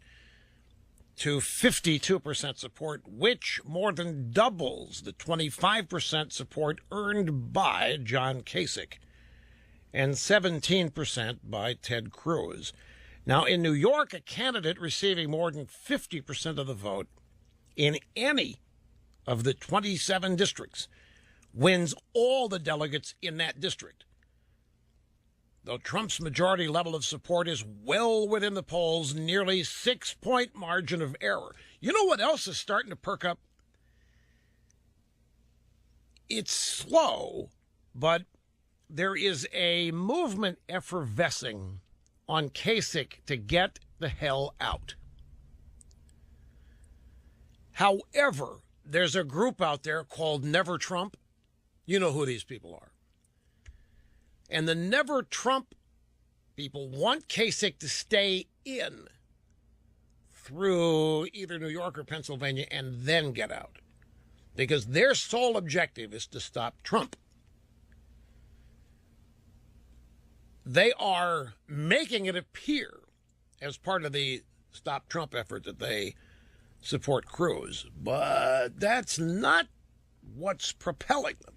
to 52% support, which more than doubles the 25% support earned by John Kasich and 17% by Ted Cruz. Now, in New York, a candidate receiving more than 50% of the vote in any of the 27 districts wins all the delegates in that district. though Trump's majority level of support is well within the polls, nearly 6-point margin of error. You know what else is starting to perk up? It's slow, but there is a movement effervescing on Kasich to get the hell out. However, there's a group out there called Never Trump. You know who these people are. And the Never Trump people want Kasich to stay in through either New York or Pennsylvania and then get out, because their sole objective is to stop Trump. They are making it appear, as part of the Stop Trump effort, that they support Cruz, but that's not what's propelling them.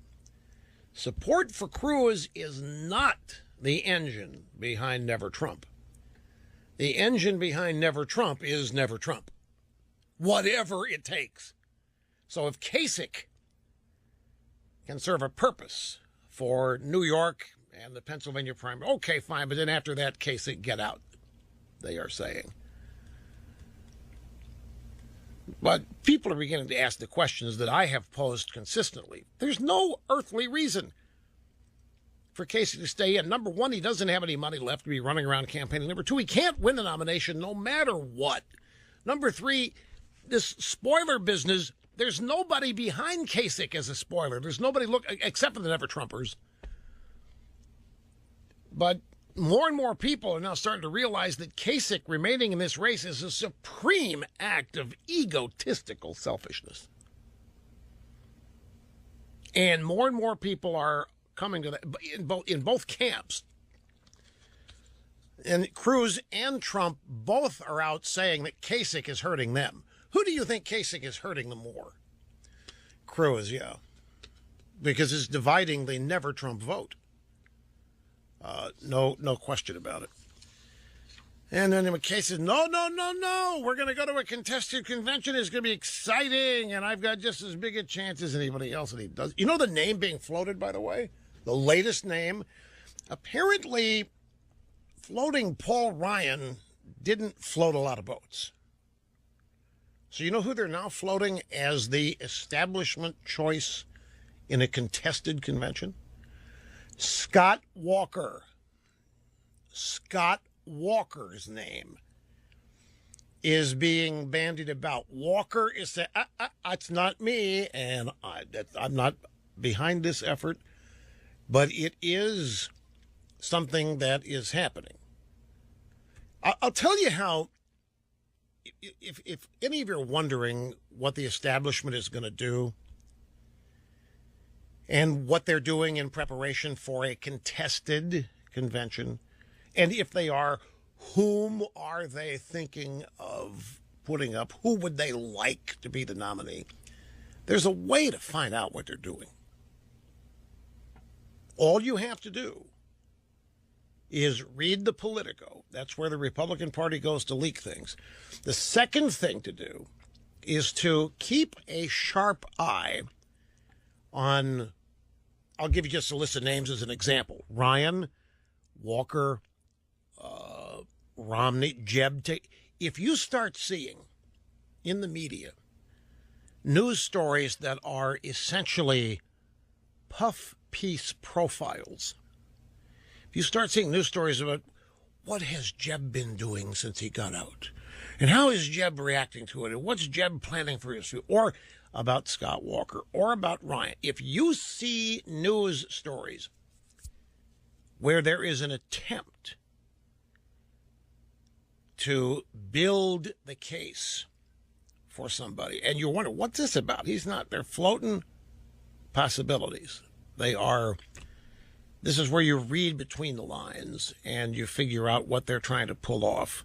Support for Cruz is not the engine behind Never Trump. The engine behind Never Trump is Never Trump, whatever it takes. So if Kasich can serve a purpose for New York and the Pennsylvania primary, okay, fine, but then after that, Kasich, get out, they are saying. But people are beginning to ask the questions that I have posed consistently. There's no earthly reason for Kasich to stay in. Number one, he doesn't have any money left to be running around campaigning. Number two, he can't win the nomination no matter what. Number three, this spoiler business, there's nobody behind Kasich as a spoiler. There's nobody except for the Never Trumpers. But more and more people are now starting to realize that Kasich remaining in this race is a supreme act of egotistical selfishness. And more people are coming to that in both camps. And Cruz and Trump both are out saying that Kasich is hurting them. Who do you think Kasich is hurting them more? Cruz, yeah. Because it's dividing the Never Trump vote. No question about it. And then McKay says, no, we're going to go to a contested convention. It's going to be exciting, and I've got just as big a chance as anybody else. And he does. You know the name being floated, by the way? The latest name? Apparently, floating Paul Ryan didn't float a lot of boats. So you know who they're now floating as the establishment choice in a contested convention? Scott Walker. Scott Walker's name is being bandied about. Walker is saying, it's not me, and I'm not behind this effort, but it is something that is happening. I'll tell you how, if any of you are wondering what the establishment is going to do and what they're doing in preparation for a contested convention, and if they are, whom are they thinking of putting up? Who would they like to be the nominee? There's a way to find out what they're doing. All you have to do is read the Politico. That's where the Republican Party goes to leak things. The second thing to do is to keep a sharp eye on, I'll give you just a list of names as an example: Ryan, Walker, Romney, Jeb. If you start seeing in the media news stories that are essentially puff piece profiles, if you start seeing news stories about what has Jeb been doing since he got out, and how is Jeb reacting to it, and what's Jeb planning for his future, or about Scott Walker, or about Ryan, if you see news stories where there is an attempt to build the case for somebody, and you wonder, what's this about? They're floating possibilities. This is where you read between the lines and you figure out what they're trying to pull off.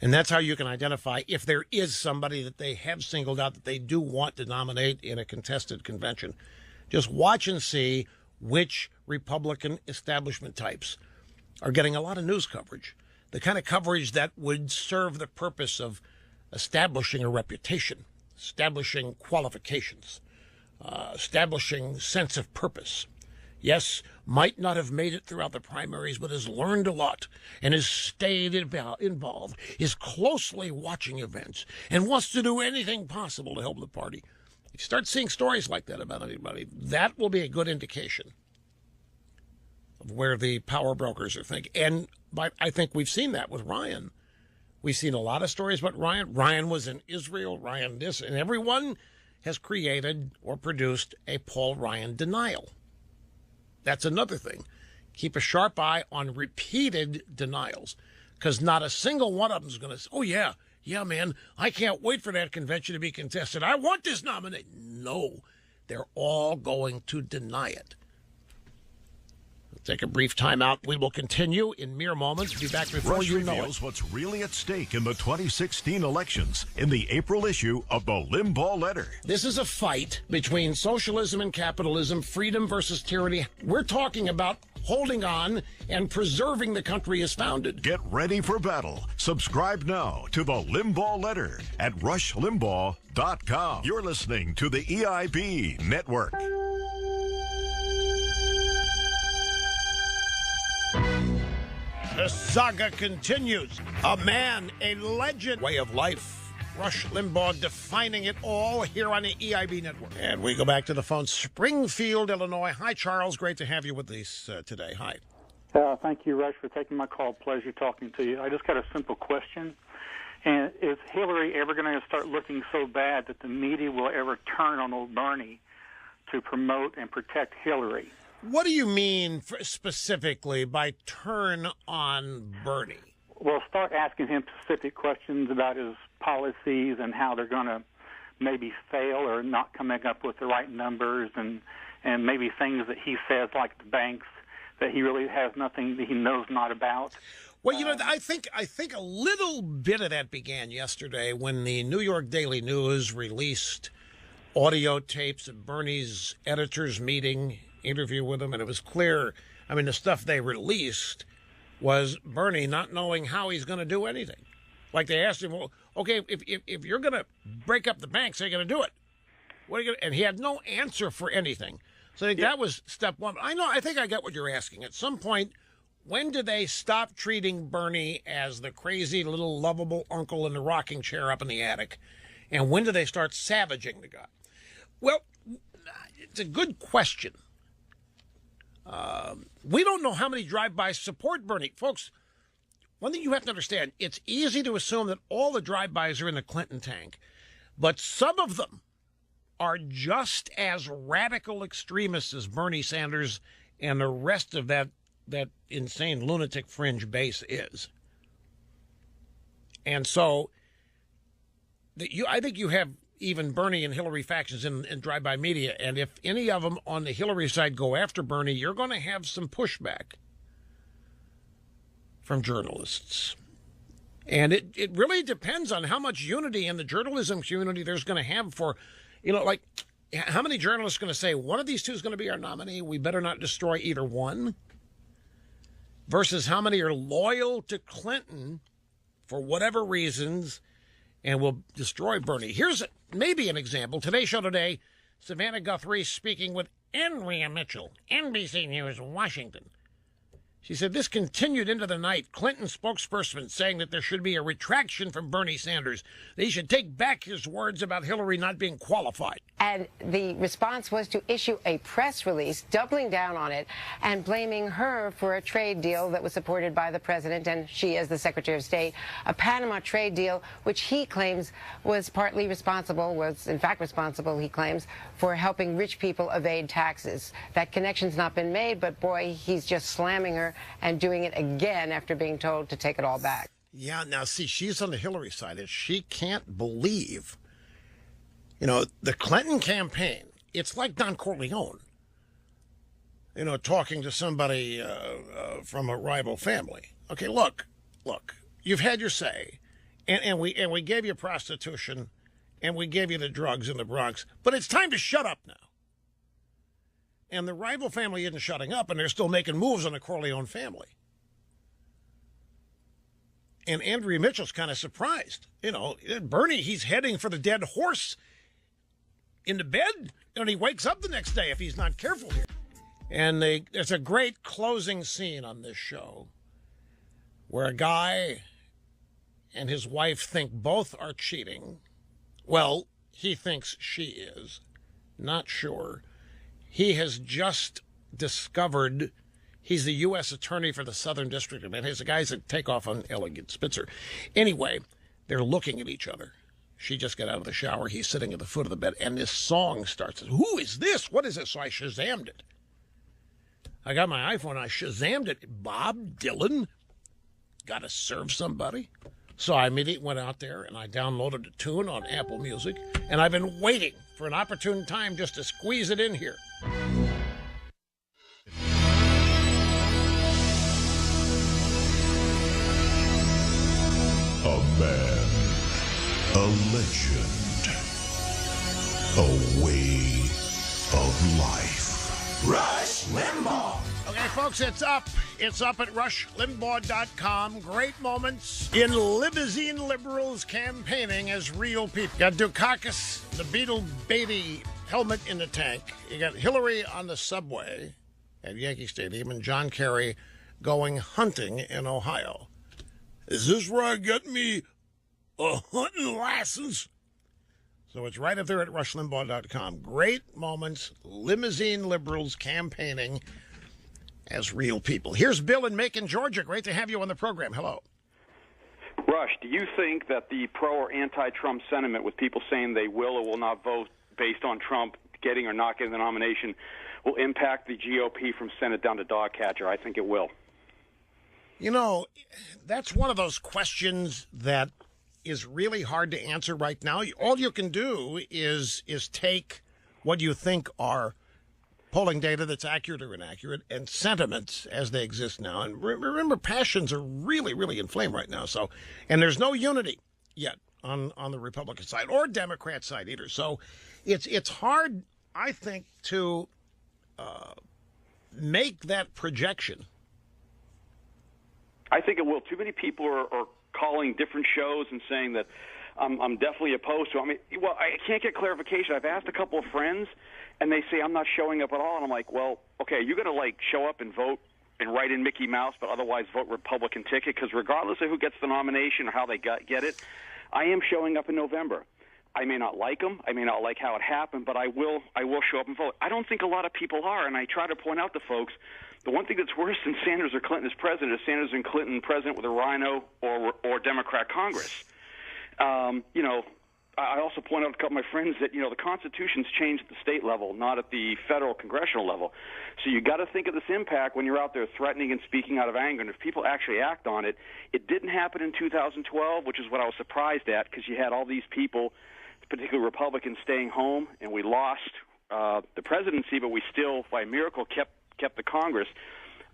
And that's how you can identify if there is somebody that they have singled out that they do want to nominate in a contested convention. Just watch and see which Republican establishment types are getting a lot of news coverage, the kind of coverage that would serve the purpose of establishing a reputation, establishing qualifications, establishing sense of purpose. Yes, might not have made it throughout the primaries, but has learned a lot and has stayed involved, is closely watching events, and wants to do anything possible to help the party. If you start seeing stories like that about anybody, that will be a good indication of where the power brokers are thinking. And I think we've seen that with Ryan. We've seen a lot of stories about Ryan. Ryan was in Israel, Ryan this, and everyone has created or produced a Paul Ryan denial. That's another thing. Keep a sharp eye on repeated denials, because not a single one of them is going to say, oh, yeah, man, I can't wait for that convention to be contested. I want this nomination. No, they're all going to deny it. Take a brief time out. We will continue in mere moments. Be back before Rush you know reveals it. what's really at stake in the 2016 elections in the April issue of the Limbaugh Letter. This is a fight between socialism and capitalism, freedom versus tyranny. We're talking about holding on and preserving the country as founded. Get ready for battle. Subscribe now to the Limbaugh Letter at rushlimbaugh.com. You're listening to the EIB Network. The saga continues. A man, a legend, way of life. Rush Limbaugh defining it all here on the EIB Network. And we go back to the phone. Springfield, Illinois. Hi, Charles. Great to have you with us today. Hi. Thank you, Rush, for taking my call. Pleasure talking to you. I just got a simple question. And is Hillary ever going to start looking so bad that the media will ever turn on old Bernie to promote and protect Hillary? What do you mean specifically by turn on Bernie? Well, start asking him specific questions about his policies and how they're going to maybe fail or not coming up with the right numbers, and maybe things that he says, like the banks, that he really has nothing that he knows not about. Well, you know, I think a little bit of that began yesterday when the New York Daily News released audio tapes of Bernie's editors meeting, interview with him, and it was clear. I mean, the stuff they released was Bernie not knowing how he's going to do anything. Like they asked him, well, okay, if you're going to break up the banks, how are you going to do it? What are you going to? And he had no answer for anything. So I think that was step one. I think I get what you're asking. At some point, when do they stop treating Bernie as the crazy little lovable uncle in the rocking chair up in the attic? And when do they start savaging the guy? Well, it's a good question. We don't know how many drive-bys support Bernie. Folks, one thing you have to understand, it's easy to assume that all the drive-bys are in the Clinton tank, but some of them are just as radical extremists as Bernie Sanders and the rest of that insane lunatic fringe base is. And so I think you have even Bernie and Hillary factions in drive-by media, and if any of them on the Hillary side go after Bernie, you're going to have some pushback from journalists. And it really depends on how much unity in the journalism community there's going to have for, like, how many journalists are going to say, one of these two is going to be our nominee, we better not destroy either one, versus how many are loyal to Clinton for whatever reasons and will destroy Bernie. Here's maybe an example. Today's show today, Savannah Guthrie speaking with Andrea Mitchell, NBC News, Washington. She said this continued into the night. Clinton spokesperson saying that there should be a retraction from Bernie Sanders. That he should take back his words about Hillary not being qualified. And the response was to issue a press release doubling down on it and blaming her for a trade deal that was supported by the president and she as the Secretary of State, a Panama trade deal which he claims was partly responsible, was in fact responsible, he claims, for helping rich people evade taxes. That connection's not been made, but boy, he's just slamming her and doing it again after being told to take it all back. Yeah, now see, she's on the Hillary side, and she can't believe, the Clinton campaign, it's like Don Corleone, talking to somebody from a rival family. Okay, look, you've had your say, and we gave you prostitution, and we gave you the drugs in the Bronx, but it's time to shut up now. And the rival family isn't shutting up, and they're still making moves on the Corleone family. And Andrea Mitchell's kind of surprised. Bernie, he's heading for the dead horse in the bed, and he wakes up the next day if he's not careful here. And there's a great closing scene on this show where a guy and his wife think both are cheating. Well, he thinks she is. Not sure. He has just discovered he's the U.S. attorney for the Southern District. And he's the guys that take off on Elegant Spitzer. Anyway, they're looking at each other. She just got out of the shower. He's sitting at the foot of the bed. And this song starts. Who is this? What is this? So I Shazammed it. I got my iPhone. I Shazammed it. Bob Dylan. Got to serve somebody. So I immediately went out there and I downloaded a tune on Apple Music. And I've been waiting for an opportune time just to squeeze it in here. A man, a legend, a way of life. Rush Limbaugh. Okay, folks, it's up. It's up at rushlimbaugh.com. Great moments in limousine liberals campaigning as real people. Got Dukakis, the Beetle Beatty helmet in the tank. You got Hillary on the subway at Yankee Stadium and John Kerry going hunting in Ohio. Is this where I get me a hunting license? So it's right up there at rushlimbaugh.com. Great moments, limousine liberals campaigning as real people. Here's Bill in Macon, Georgia. Great to have you on the program. Hello. Rush, do you think that the pro or anti-Trump sentiment with people saying they will or will not vote based on Trump getting or not getting the nomination will impact the GOP from Senate down to dog catcher? I think it will. You know, that's one of those questions that is really hard to answer right now. All you can do is take what you think are polling data that's accurate or inaccurate and sentiments as they exist now. And remember, passions are really, really inflamed right now. So, and there's no unity yet on the Republican side or Democrat side either. So it's hard, I think, to make that projection. I think it will. Too many people are calling different shows and saying that I'm definitely opposed to it. I mean, well, I can't get clarification. I've asked a couple of friends, and they say I'm not showing up at all. And I'm like, well, okay, you're going to, like, show up and vote and write in Mickey Mouse, but otherwise vote Republican ticket? Because regardless of who gets the nomination or how they get it, I am showing up in November. I may not like them. I may not like how it happened, but I will show up and vote. I don't think a lot of people are, and I try to point out to folks, the one thing that's worse than Sanders or Clinton as president is Sanders and Clinton president with a rhino or Democrat Congress. I also point out to a couple of my friends that, the Constitution's changed at the state level, not at the federal congressional level. So you got to think of this impact when you're out there threatening and speaking out of anger. And if people actually act on it, it didn't happen in 2012, which is what I was surprised at, because you had all these people, particularly Republicans, staying home, and we lost the presidency, but we still, by miracle, kept the Congress.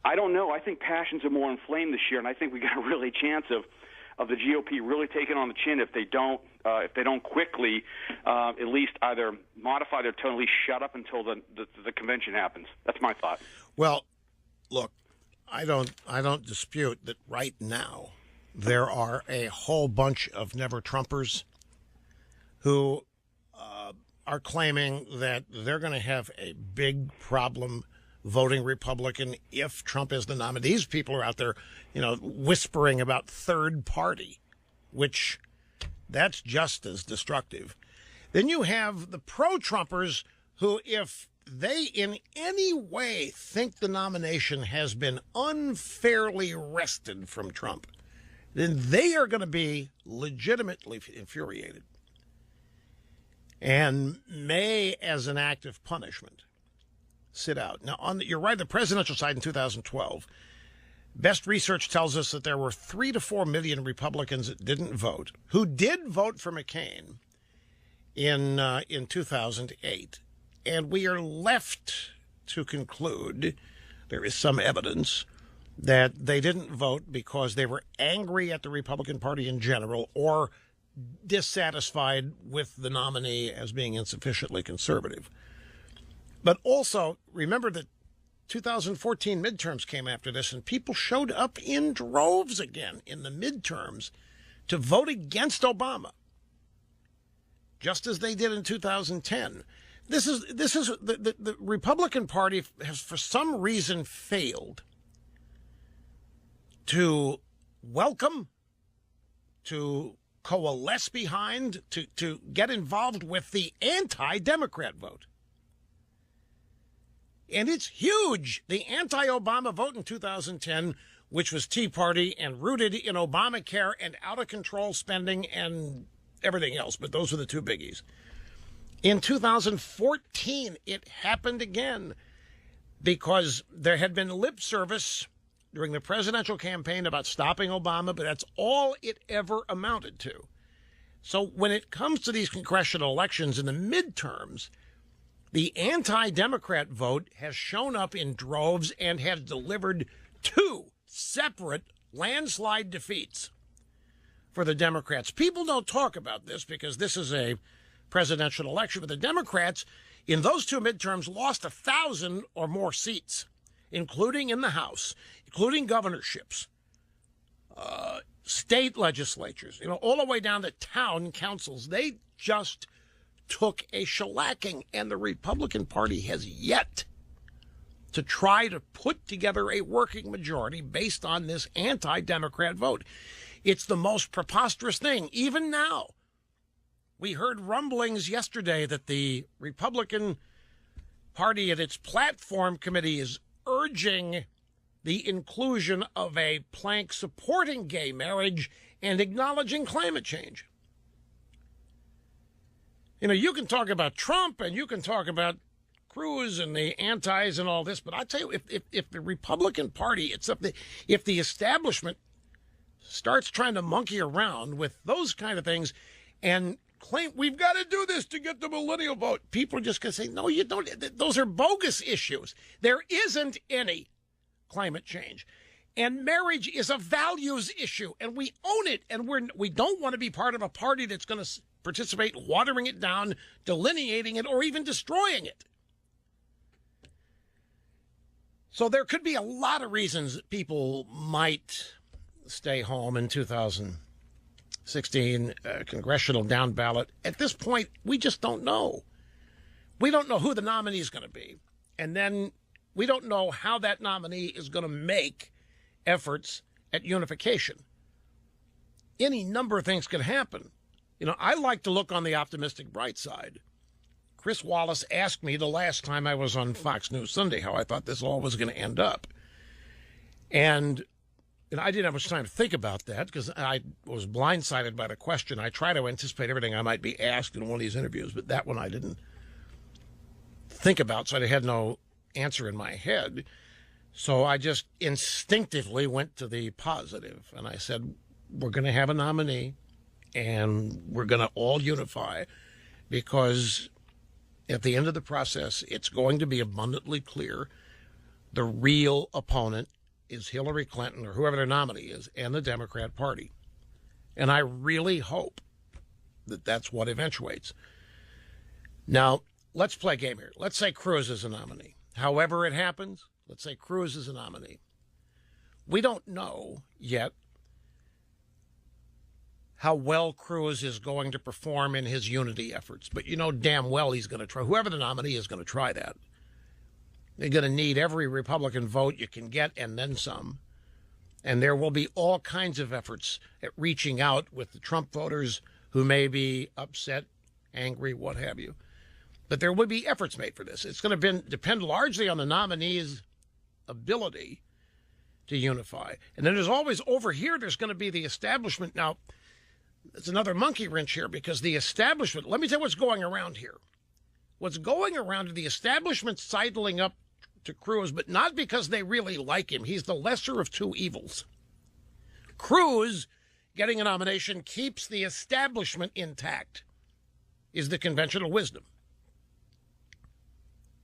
I don't know. I think passions are more inflamed this year, and I think we got a really chance of the GOP really taking on the chin if they don't quickly at least either modify their tone, at least shut up until the convention happens. That's my thought. Well, look, I don't dispute that right now there are a whole bunch of never-Trumpers who are claiming that they're going to have a big problem voting Republican if Trump is the nominee. These people are out there, whispering about third party, which that's just as destructive. Then you have the pro-Trumpers who, if they in any way think the nomination has been unfairly wrested from Trump, then they are going to be legitimately infuriated and may, as an act of punishment, sit out. Now, you're right, the presidential side in 2012, best research tells us that there were 3 to 4 million Republicans that didn't vote, who did vote for McCain in 2008. And we are left to conclude, there is some evidence, that they didn't vote because they were angry at the Republican Party in general or dissatisfied with the nominee as being insufficiently conservative. But also, remember that 2014 midterms came after this, and people showed up in droves again in the midterms to vote against Obama, just as they did in 2010. The Republican Party has for some reason failed to welcome, to coalesce behind, to get involved with the anti-Democrat vote. And it's huge. The anti-Obama vote in 2010, which was Tea Party and rooted in Obamacare and out-of-control spending and everything else, but those were the two biggies. In 2014, it happened again because there had been lip service during the presidential campaign about stopping Obama, but that's all it ever amounted to. So when it comes to these congressional elections in the midterms, the anti-Democrat vote has shown up in droves and has delivered two separate landslide defeats for the Democrats. People don't talk about this because this is a presidential election, but the Democrats in those two midterms lost 1,000 or more seats, including in the House, including governorships, state legislatures, all the way down to town councils. They just took a shellacking, and the Republican Party has yet to try to put together a working majority based on this anti-Democrat vote. It's the most preposterous thing. Even now, we heard rumblings yesterday that the Republican Party at its platform committee is urging the inclusion of a plank supporting gay marriage and acknowledging climate change. You can talk about Trump and you can talk about Cruz and the antis and all this, but I tell you, if the Republican Party, if the establishment starts trying to monkey around with those kind of things and claim we've got to do this to get the millennial vote, people are just going to say, no, you don't. Those are bogus issues. There isn't any climate change. And marriage is a values issue, and we own it, and we don't want to be part of a party that's going to participate watering it down, delineating it, or even destroying it. So there could be a lot of reasons that people might stay home in 2016 congressional down ballot. At this point, we just don't know. We don't know who the nominee is going to be. And then we don't know how that nominee is going to make efforts at unification. Any number of things could happen. I like to look on the optimistic bright side. Chris Wallace asked me the last time I was on Fox News Sunday how I thought this all was going to end up. And I didn't have much time to think about that because I was blindsided by the question. I try to anticipate everything I might be asked in one of these interviews, but that one I didn't think about, so I had no answer in my head. So I just instinctively went to the positive, and I said, we're going to have a nominee, and we're going to all unify, because at the end of the process, it's going to be abundantly clear the real opponent is Hillary Clinton or whoever their nominee is and the Democrat Party. And I really hope that that's what eventuates. Now, let's play a game here. Let's say Cruz is a nominee. However it happens, let's say Cruz is a nominee. We don't know yet how well Cruz is going to perform in his unity efforts. But you know damn well he's going to try. Whoever the nominee is going to try that. They're going to need every Republican vote you can get and then some. And there will be all kinds of efforts at reaching out with the Trump voters who may be upset, angry, what have you. But there will be efforts made for this. It's going to depend largely on the nominee's ability to unify. And then there's always over here, there's going to be the establishment. Now, it's another monkey wrench here because the establishment, let me tell you what's going around here. What's going around is the establishment sidling up to Cruz, but not because they really like him. He's the lesser of two evils. Cruz getting a nomination keeps the establishment intact, is the conventional wisdom.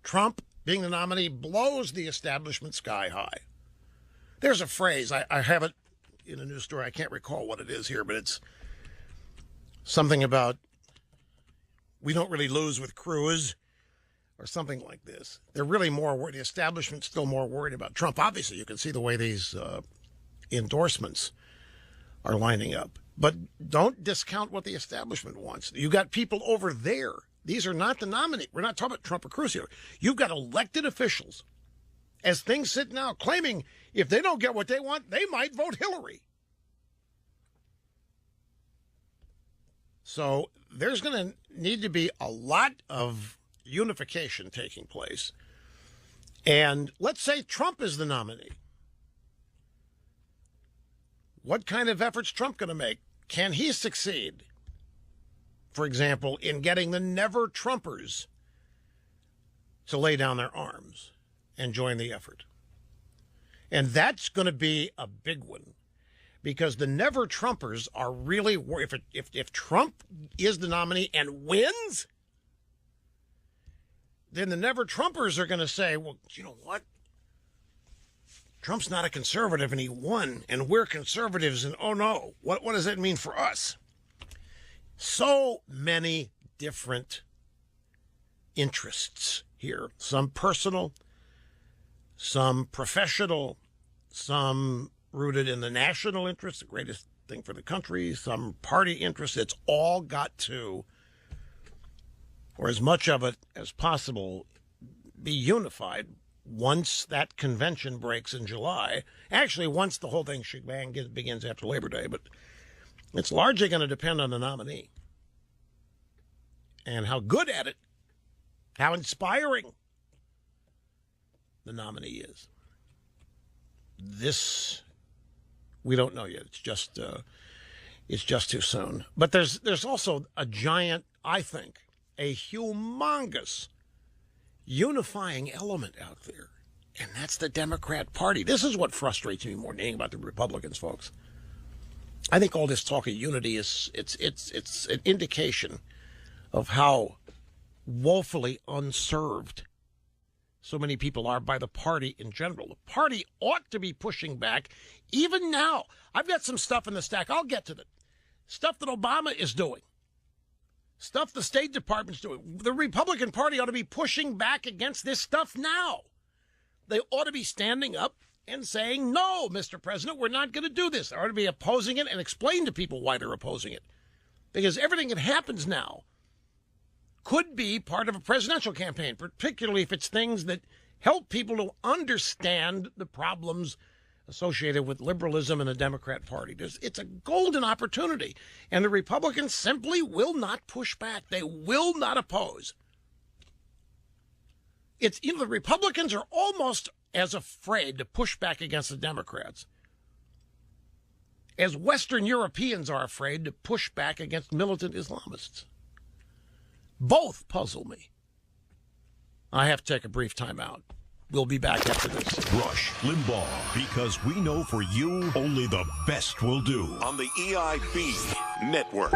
Trump being the nominee blows the establishment sky high. There's a phrase, I have it in a news story. I can't recall what it is here, but it's something about we don't really lose with Cruz or something like this. They're really more worried. The establishment's still more worried about Trump. Obviously, you can see the way these endorsements are lining up. But don't discount what the establishment wants. You got people over there These are not the nominee. We're not talking about Trump or Cruz here. You've got elected officials, as things sit now, claiming if they don't get what they want, they might vote Hillary. So there's going to need to be a lot of unification taking place. And let's say Trump is the nominee. What kind of efforts Trump going to make? Can he succeed, for example, in getting the never-Trumpers to lay down their arms and join the effort? And that's going to be a big one, because the never-Trumpers are really, if Trump is the nominee and wins, then the never-Trumpers are going to say, well, you know what? Trump's not a conservative and he won, and we're conservatives, and oh no, what does that mean for us? So many different interests here, some personal, some professional, some rooted in the national interest, the greatest thing for the country, some party interest. It's all got to, or as much of it as possible, be unified once that convention breaks in July. Actually, once the whole thing begins after Labor Day, but it's largely going to depend on the nominee and how good at it, how inspiring the nominee is. This, we don't know yet. It's just too soon. But there's also a giant, I think, a humongous unifying element out there, and that's the Democrat Party. This is what frustrates me more than anything about the Republicans, folks. I think all this talk of unity it's an indication of how woefully unserved so many people are by the party in general. The party ought to be pushing back. Even now, I've got some stuff in the stack. I'll get to it. Stuff that Obama is doing. Stuff the State Department's doing. The Republican Party ought to be pushing back against this stuff now. They ought to be standing up and saying, no, Mr. President, we're not going to do this. They ought to be opposing it and explain to people why they're opposing it. Because everything that happens now could be part of a presidential campaign, particularly if it's things that help people to understand the problems associated with liberalism in the Democrat Party. It's a golden opportunity, and the Republicans simply will not push back. They will not oppose. The Republicans are almost as afraid to push back against the Democrats as Western Europeans are afraid to push back against militant Islamists. Both puzzle me. I have to take a brief time out. We'll be back after this. Rush Limbaugh, because we know for you, only the best will do. On the EIB Network.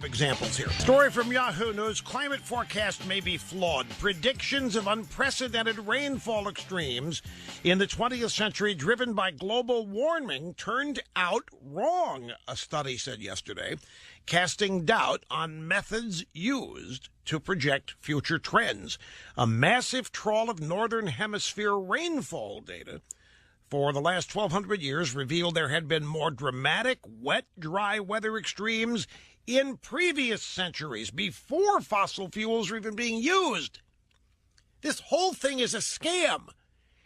Examples here. Story from Yahoo News. Climate forecast may be flawed. Predictions of unprecedented rainfall extremes in the 20th century driven by global warming turned out wrong, a study said yesterday, casting doubt on methods used to project future trends. A massive trawl of Northern Hemisphere rainfall data for the last 1,200 years revealed there had been more dramatic, wet, dry weather extremes in previous centuries, before fossil fuels were even being used. This whole thing is a scam.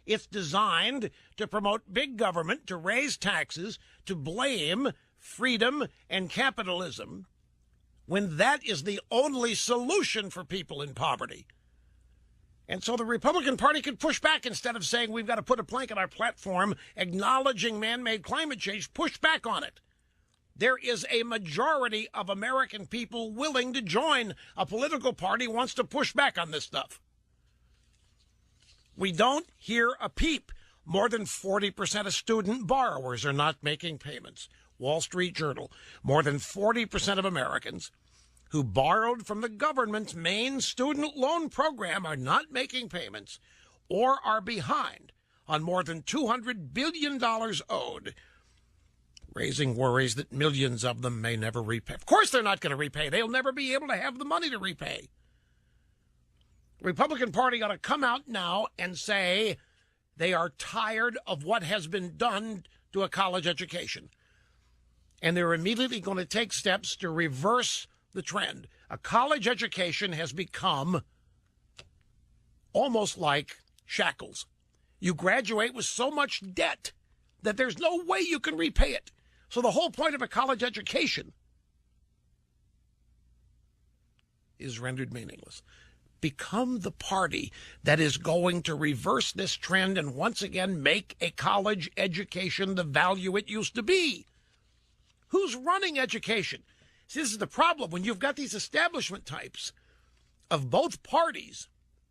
It's designed to promote big government, to raise taxes, to blame freedom and capitalism, when that is the only solution for people in poverty. And so the Republican Party could push back instead of saying we've got to put a plank in our platform acknowledging man-made climate change, push back on it. There is a majority of American people willing to join a political party wants to push back on this stuff. We don't hear a peep. More than 40% of student borrowers are not making payments. Wall Street Journal. More than 40% of Americans who borrowed from the government's main student loan program are not making payments or are behind on more than $200 billion owed, raising worries that millions of them may never repay. Of course they're not going to repay. They'll never be able to have the money to repay. The Republican Party ought to come out now and say they are tired of what has been done to a college education. and they're immediately going to take steps to reverse the trend. A college education has become almost like shackles. You graduate with so much debt that there's no way you can repay it. So the whole point of a college education is rendered meaningless. Become the party that is going to reverse this trend and once again make a college education the value it used to be. Who's running education? See, this is the problem. When you've got these establishment types of both parties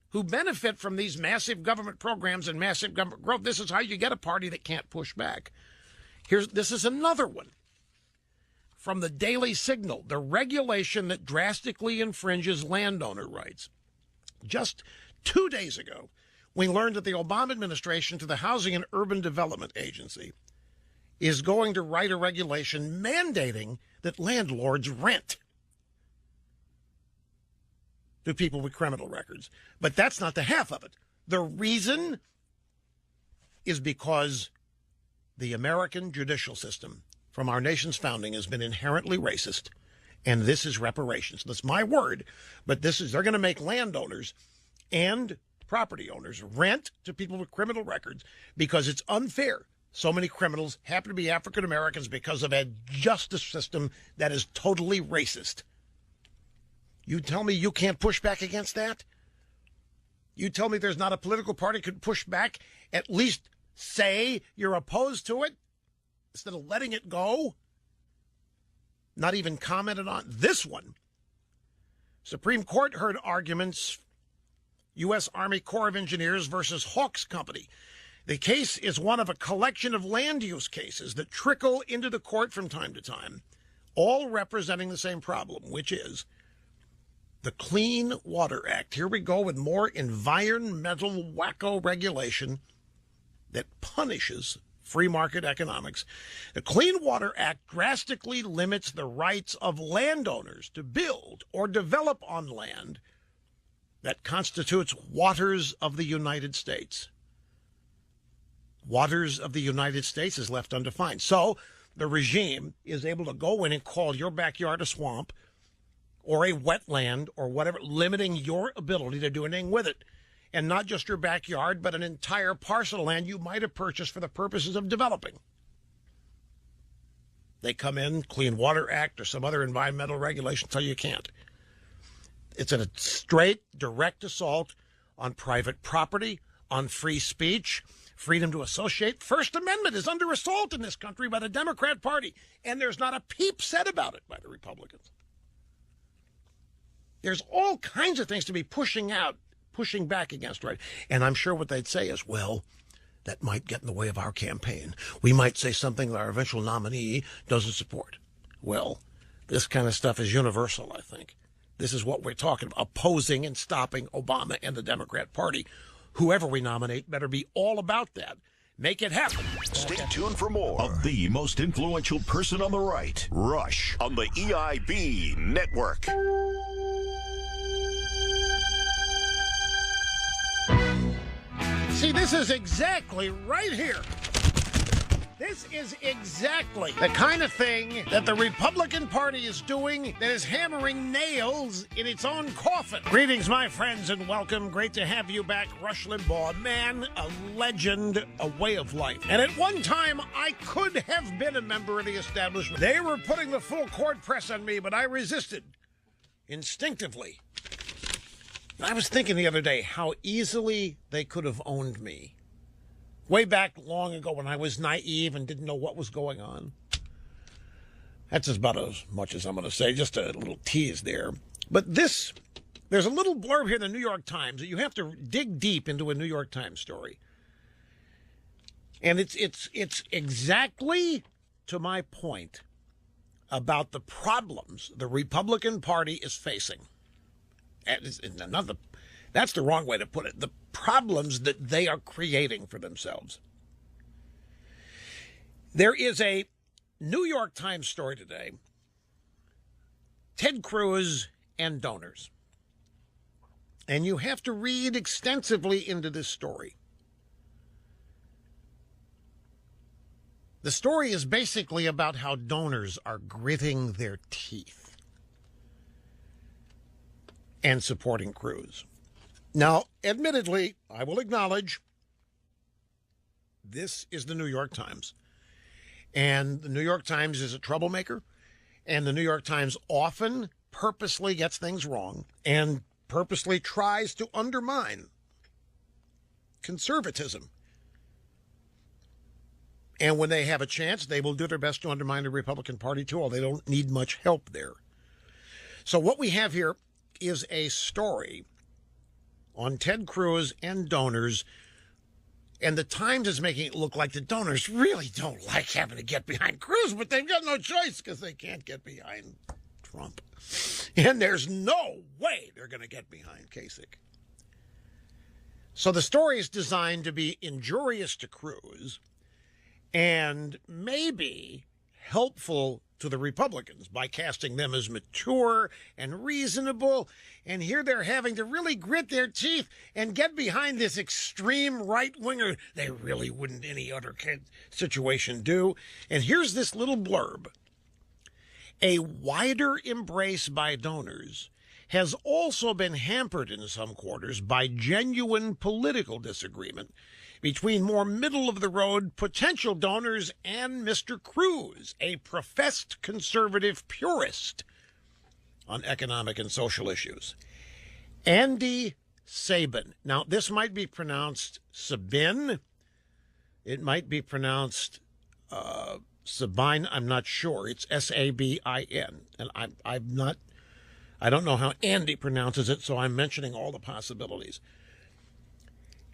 who benefit from these massive government programs and massive government growth, this is how you get a party that can't push back. This is another one from the Daily Signal, the regulation that drastically infringes landowner rights. Just 2 days ago, we learned that the Obama administration, to the Housing and Urban Development Agency, is going to write a regulation mandating that landlords rent to people with criminal records. But that's not the half of it. The reason is because the American judicial system from our nation's founding has been inherently racist, and this is reparations. That's my word, but they're going to make landowners and property owners rent to people with criminal records because it's unfair. So many criminals happen to be African Americans because of a justice system that is totally racist. You tell me you can't push back against that? You tell me there's not a political party could push back, at least say you're opposed to it, instead of letting it go? Not even commented on this one. Supreme Court heard arguments, U.S. Army Corps of Engineers versus Hawks Company. The case is one of a collection of land use cases that trickle into the court from time to time, all representing the same problem, which is the Clean Water Act. Here we go with more environmental wacko regulation that punishes free market economics. The Clean Water Act drastically limits the rights of landowners to build or develop on land that constitutes waters of the United States. Waters of the United States is left undefined. So the regime is able to go in and call your backyard a swamp or a wetland or whatever, limiting your ability to do anything with it. And not just your backyard, but an entire parcel of land you might have purchased for the purposes of developing. They come in, Clean Water Act or some other environmental regulation, tell you can't. It's a straight, direct assault on private property, on free speech, freedom to associate. First Amendment is under assault in this country by the Democrat Party, and there's not a peep said about it by the Republicans. There's all kinds of things to be pushing back against, right? And I'm sure what they'd say is, well, that might get in the way of our campaign. We might say something that our eventual nominee doesn't support. Well, this kind of stuff is universal, I think. This is what we're talking about, opposing and stopping Obama and the Democrat Party. Whoever we nominate better be all about that. Make it happen. Stay tuned for more of the most influential person on the right, Rush, on the EIB Network. See, this is exactly right here. This is exactly the kind of thing that the Republican Party is doing that is hammering nails in its own coffin. Greetings, my friends, and welcome. Great to have you back. Rush Limbaugh, man, a legend, a way of life. And at one time, I could have been a member of the establishment. They were putting the full court press on me, but I resisted instinctively. I was thinking the other day how easily they could have owned me. Way back long ago when I was naive and didn't know what was going on. That's about as much as I'm going to say, just a little tease there. But there's a little blurb here in the New York Times that you have to dig deep into a New York Times story. And it's exactly to my point about the problems the Republican Party is facing. That's the wrong way to put it. The problems that they are creating for themselves. There is a New York Times story today. Ted Cruz and donors. And you have to read extensively into this story. The story is basically about how donors are gritting their teeth and supporting Cruz. Now, admittedly, I will acknowledge this is the New York Times. And the New York Times is a troublemaker. And the New York Times often purposely gets things wrong and purposely tries to undermine conservatism. And when they have a chance, they will do their best to undermine the Republican Party, too, although they don't need much help there. So what we have here is a story on Ted Cruz and donors, and the Times is making it look like the donors really don't like having to get behind Cruz, but they've got no choice because they can't get behind Trump. And there's no way they're going to get behind Kasich. So the story is designed to be injurious to Cruz and maybe helpful to the Republicans by casting them as mature and reasonable. And here they're having to really grit their teeth and get behind this extreme right-winger they really wouldn't any other situation do. And here's this little blurb. A wider embrace by donors has also been hampered in some quarters by genuine political disagreement between more middle-of-the-road potential donors and Mr. Cruz, a professed conservative purist on economic and social issues. Andy Sabin. Now, this might be pronounced Sabin. It might be pronounced Sabine. I'm not sure. It's S-A-B-I-N. And I don't know how Andy pronounces it, so I'm mentioning all the possibilities.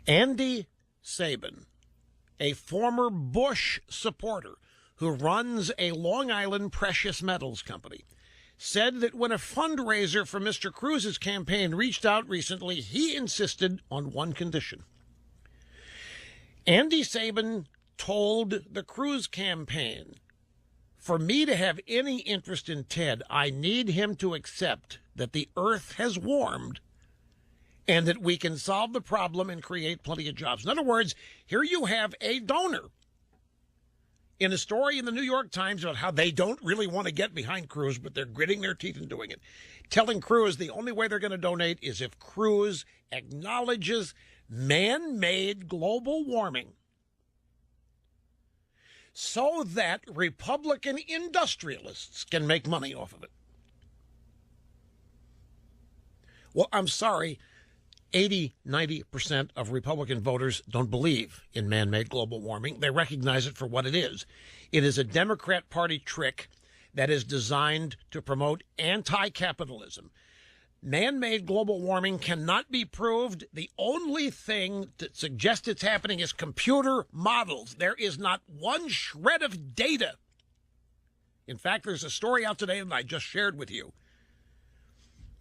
Andy Sabin, a former Bush supporter who runs a Long Island precious metals company, said that when a fundraiser for Mr. Cruz's campaign reached out recently, he insisted on one condition. Andy Sabin told the Cruz campaign, for me to have any interest in Ted, I need him to accept that the earth has warmed and that we can solve the problem and create plenty of jobs. In other words, here you have a donor in a story in the New York Times about how they don't really want to get behind Cruz, but they're gritting their teeth and doing it, telling Cruz the only way they're going to donate is if Cruz acknowledges man-made global warming so that Republican industrialists can make money off of it. Well, I'm sorry, 80-90% of Republican voters don't believe in man-made global warming. They recognize it for what it is. It is a Democrat Party trick that is designed to promote anti-capitalism. Man-made global warming cannot be proved. The only thing that suggests it's happening is computer models. There is not one shred of data. In fact, there's a story out today that I just shared with you.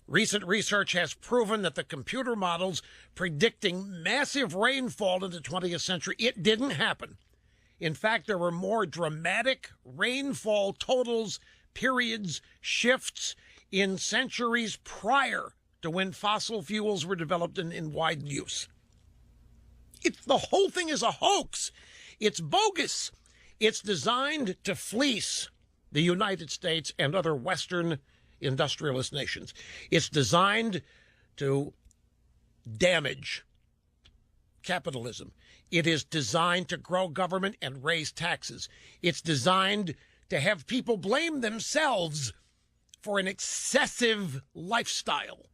Recent research has proven that the computer models predicting massive rainfall in the 20th century, it didn't happen. In fact, there were more dramatic rainfall totals, periods, shifts in centuries prior to when fossil fuels were developed in wide use. The whole thing is a hoax. It's bogus. It's designed to fleece the United States and other Western industrialist nations. It's designed to damage capitalism. It is designed to grow government and raise taxes. It's designed to have people blame themselves for an excessive lifestyle.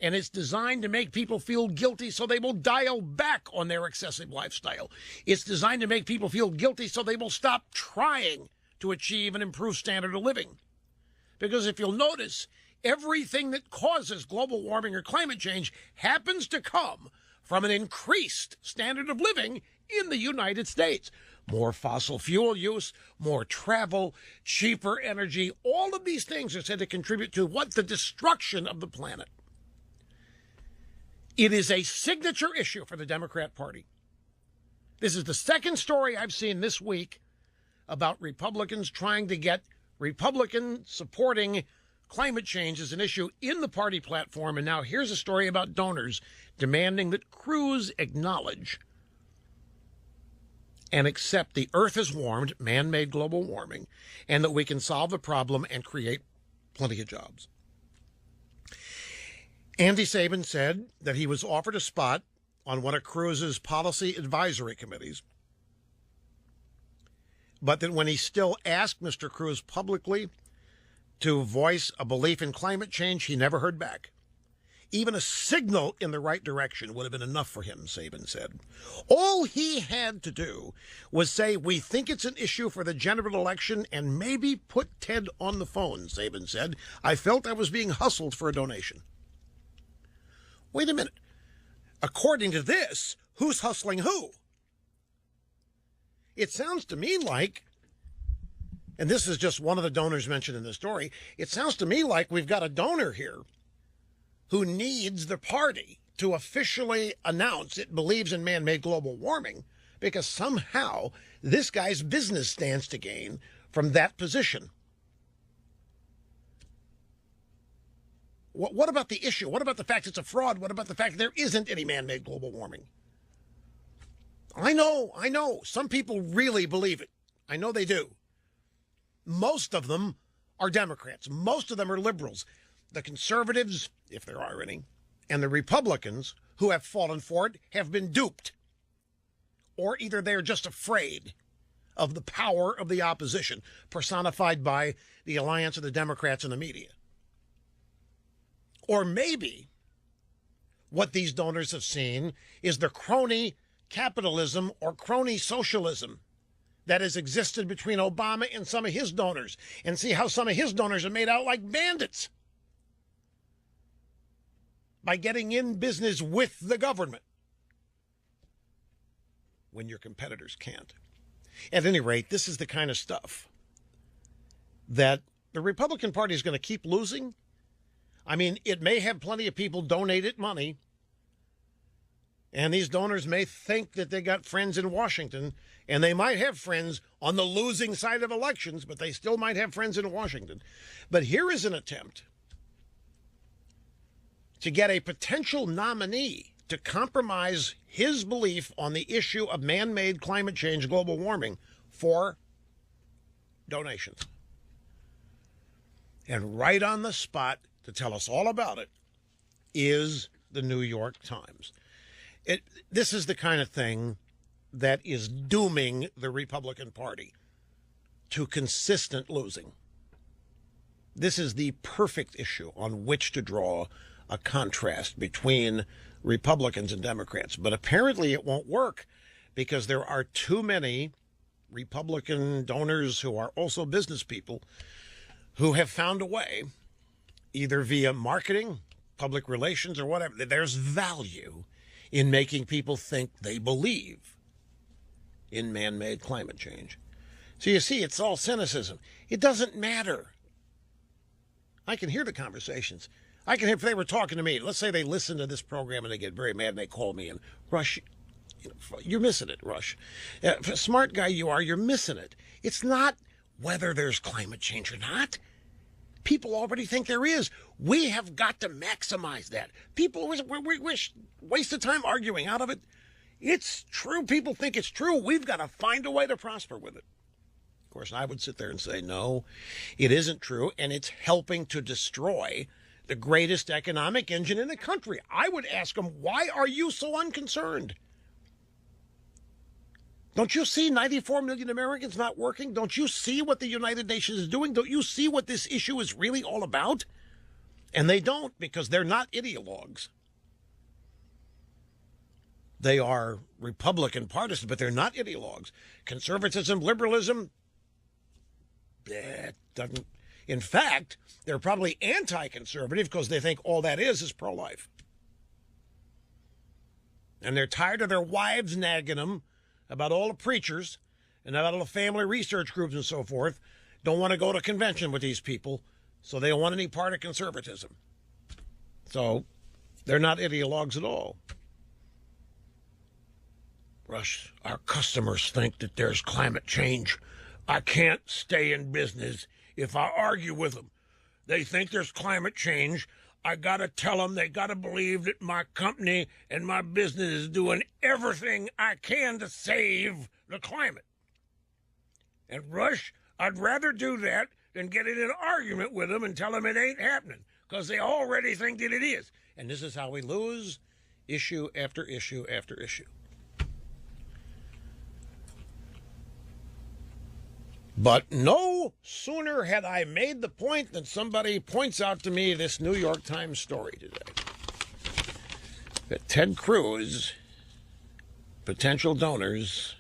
And it's designed to make people feel guilty so they will dial back on their excessive lifestyle. It's designed to make people feel guilty so they will stop trying to achieve an improved standard of living. Because if you'll notice, everything that causes global warming or climate change happens to come from an increased standard of living in the United States. More fossil fuel use, more travel, cheaper energy. All of these things are said to contribute to what? The destruction of the planet. It is a signature issue for the Democrat Party. This is the second story I've seen this week about Republicans trying to get Republican supporting climate change as an issue in the party platform. And now here's a story about donors demanding that Cruz acknowledge and accept the earth has warmed, man-made global warming, and that we can solve the problem and create plenty of jobs. Andy Sabin said that he was offered a spot on one of Cruz's policy advisory committees, but that when he still asked Mr. Cruz publicly to voice a belief in climate change, he never heard back. Even a signal in the right direction would have been enough for him, Sabin said. All he had to do was say, we think it's an issue for the general election, and maybe put Ted on the phone, Sabin said. I felt I was being hustled for a donation. Wait a minute. According to this, who's hustling who? It sounds to me like, and this is just one of the donors mentioned in the story, it sounds to me like we've got a donor here who needs the party to officially announce it believes in man-made global warming, because somehow this guy's business stands to gain from that position. What about the issue? What about the fact it's a fraud? What about the fact there isn't any man-made global warming? I know. Some people really believe it. I know they do. Most of them are Democrats. Most of them are liberals. The conservatives, if there are any, and the Republicans who have fallen for it have been duped. Or either they're just afraid of the power of the opposition, personified by the alliance of the Democrats and the media. Or maybe what these donors have seen is the crony capitalism or crony socialism that has existed between Obama and some of his donors, and see how some of his donors are made out like bandits by getting in business with the government when your competitors can't. At any rate, this is the kind of stuff that the Republican Party is going to keep losing. I mean, it may have plenty of people donate it money, and these donors may think that they got friends in Washington, and they might have friends on the losing side of elections, but they still might have friends in Washington. But here is an attempt to get a potential nominee to compromise his belief on the issue of man-made climate change, global warming, for donations. And right on the spot to tell us all about it is the New York Times. This is the kind of thing that is dooming the Republican Party to consistent losing. This is the perfect issue on which to draw a contrast between Republicans and Democrats. But apparently it won't work because there are too many Republican donors who are also business people who have found a way, either via marketing, public relations, or whatever. There's value in making people think they believe in man-made climate change. So you see, it's all cynicism. It doesn't matter. I can hear the conversations. I can hear if they were talking to me. Let's say they listen to this program and they get very mad and they call me and, Rush, you're missing it, Rush. Smart guy you are, you're missing it. It's not whether there's climate change or not. People already think there is. We have got to maximize that. People waste the time arguing out of it. It's true. People think it's true. We've got to find a way to prosper with it. Of course, I would sit there and say, no, it isn't true, and it's helping to destroy the greatest economic engine in the country. I would ask them, why are you so unconcerned? Don't you see 94 million Americans not working? Don't you see what the United Nations is doing? Don't you see what this issue is really all about? And they don't, because they're not ideologues. They are Republican partisans, but they're not ideologues. Conservatism, liberalism, doesn't. In fact, they're probably anti-conservative because they think all that is pro-life. And they're tired of their wives nagging them about all the preachers and about all the family research groups and so forth. Don't want to go to convention with these people, so they don't want any part of conservatism. So they're not ideologues at all. Rush, our customers think that there's climate change. I can't stay in business if I argue with them. They think there's climate change. I got to tell them they got to believe that my company and my business is doing everything I can to save the climate. And Rush, I'd rather do that than get in an argument with them and tell them it ain't happening, because they already think that it is. And this is how we lose issue after issue after issue. But no sooner had I made the point than somebody points out to me this New York Times story today. That Ted Cruz, potential donors,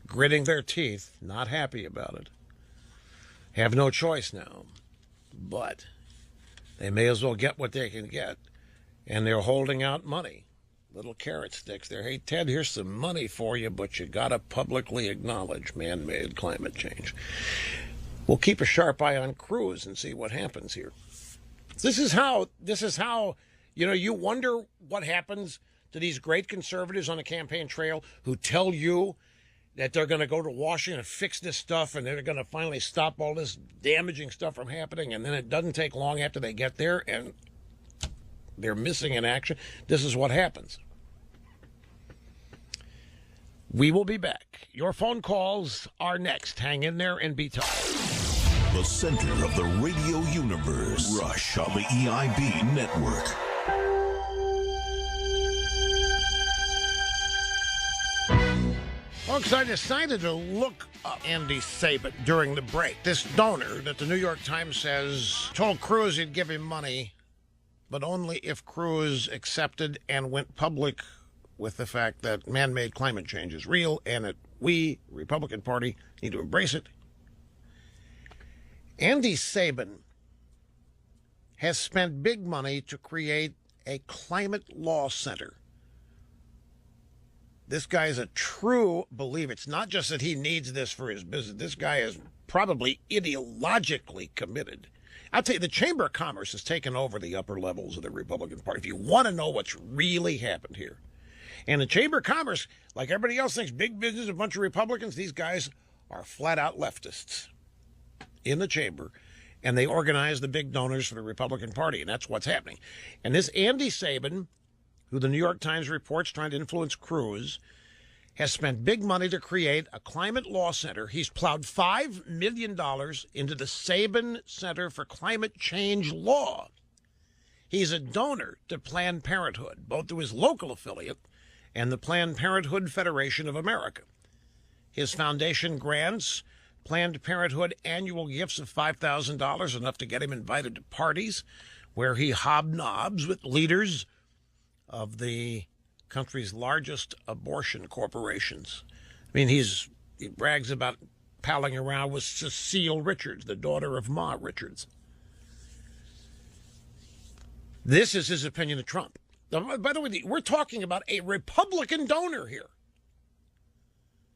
gritting their teeth, not happy about it, have no choice now. But they may as well get what they can get. And they're holding out money. Little carrot sticks there. Hey, Ted, here's some money for you, but you got to publicly acknowledge man-made climate change. We'll keep a sharp eye on Cruz and see what happens here. This is how, you wonder what happens to these great conservatives on the campaign trail who tell you that they're going to go to Washington and fix this stuff and they're going to finally stop all this damaging stuff from happening, and then it doesn't take long after they get there and they're missing in action. This is what happens. We will be back. Your phone calls are next. Hang in there and be tough. The center of the radio universe. Rush on the EIB network. Folks, I decided to look up Andy Sabin during the break. This donor that the New York Times says told Cruz he'd give him money, but only if Cruz accepted and went public with the fact that man-made climate change is real and that we, Republican Party, need to embrace it. Andy Sabin has spent big money to create a climate law center. This guy is a true believer. It's not just that he needs this for his business. This guy is probably ideologically committed. I'll tell you, the Chamber of Commerce has taken over the upper levels of the Republican Party. If you want to know what's really happened here. And the Chamber of Commerce, like everybody else thinks, big business, a bunch of Republicans, these guys are flat-out leftists in the Chamber. And they organize the big donors for the Republican Party, and that's what's happening. And this Andy Sabin, who the New York Times reports trying to influence Cruz, has spent big money to create a climate law center. He's plowed $5 million into the Sabin Center for Climate Change Law. He's a donor to Planned Parenthood, both to his local affiliate and the Planned Parenthood Federation of America. His foundation grants Planned Parenthood annual gifts of $5,000, enough to get him invited to parties where he hobnobs with leaders of the country's largest abortion corporations. I mean, he brags about palling around with Cecile Richards, the daughter of Ma Richards. This is his opinion of Trump. Now, by the way, we're talking about a Republican donor here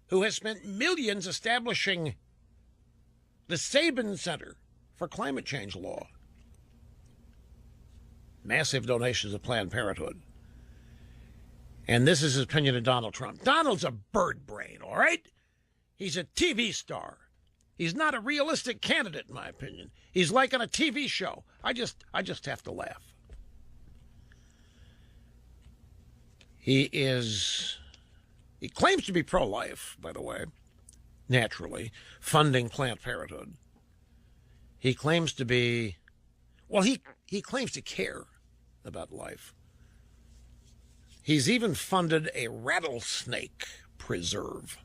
who has spent millions establishing the Sabin Center for Climate Change Law. Massive donations of Planned Parenthood. And this is his opinion of Donald Trump. Donald's a bird brain, all right? He's a TV star. He's not a realistic candidate, in my opinion. He's like on a TV show. I just have to laugh. He claims to be pro-life, by the way, naturally, funding Planned Parenthood. He claims to be, well, he claims to care about life. He's even funded a rattlesnake preserve.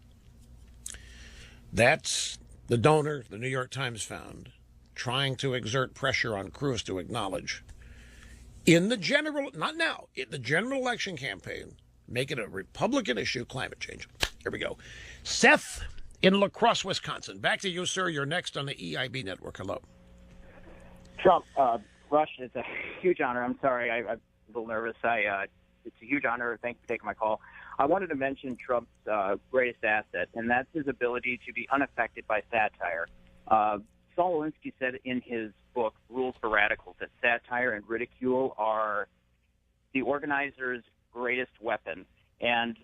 That's the donor the New York Times found, trying to exert pressure on Cruz to acknowledge. In the general, not now, in the general election campaign, make it a Republican issue, climate change. Here we go. Seth in La Crosse, Wisconsin. Back to you, sir. You're next on the EIB network. Hello. Trump, Rush, it's a huge honor. I'm sorry, I'm a little nervous. It's a huge honor. Thanks for taking my call. I wanted to mention Trump's greatest asset, and that's his ability to be unaffected by satire. Saul Alinsky said in his book, Rules for Radicals, that satire and ridicule are the organizer's greatest weapon. And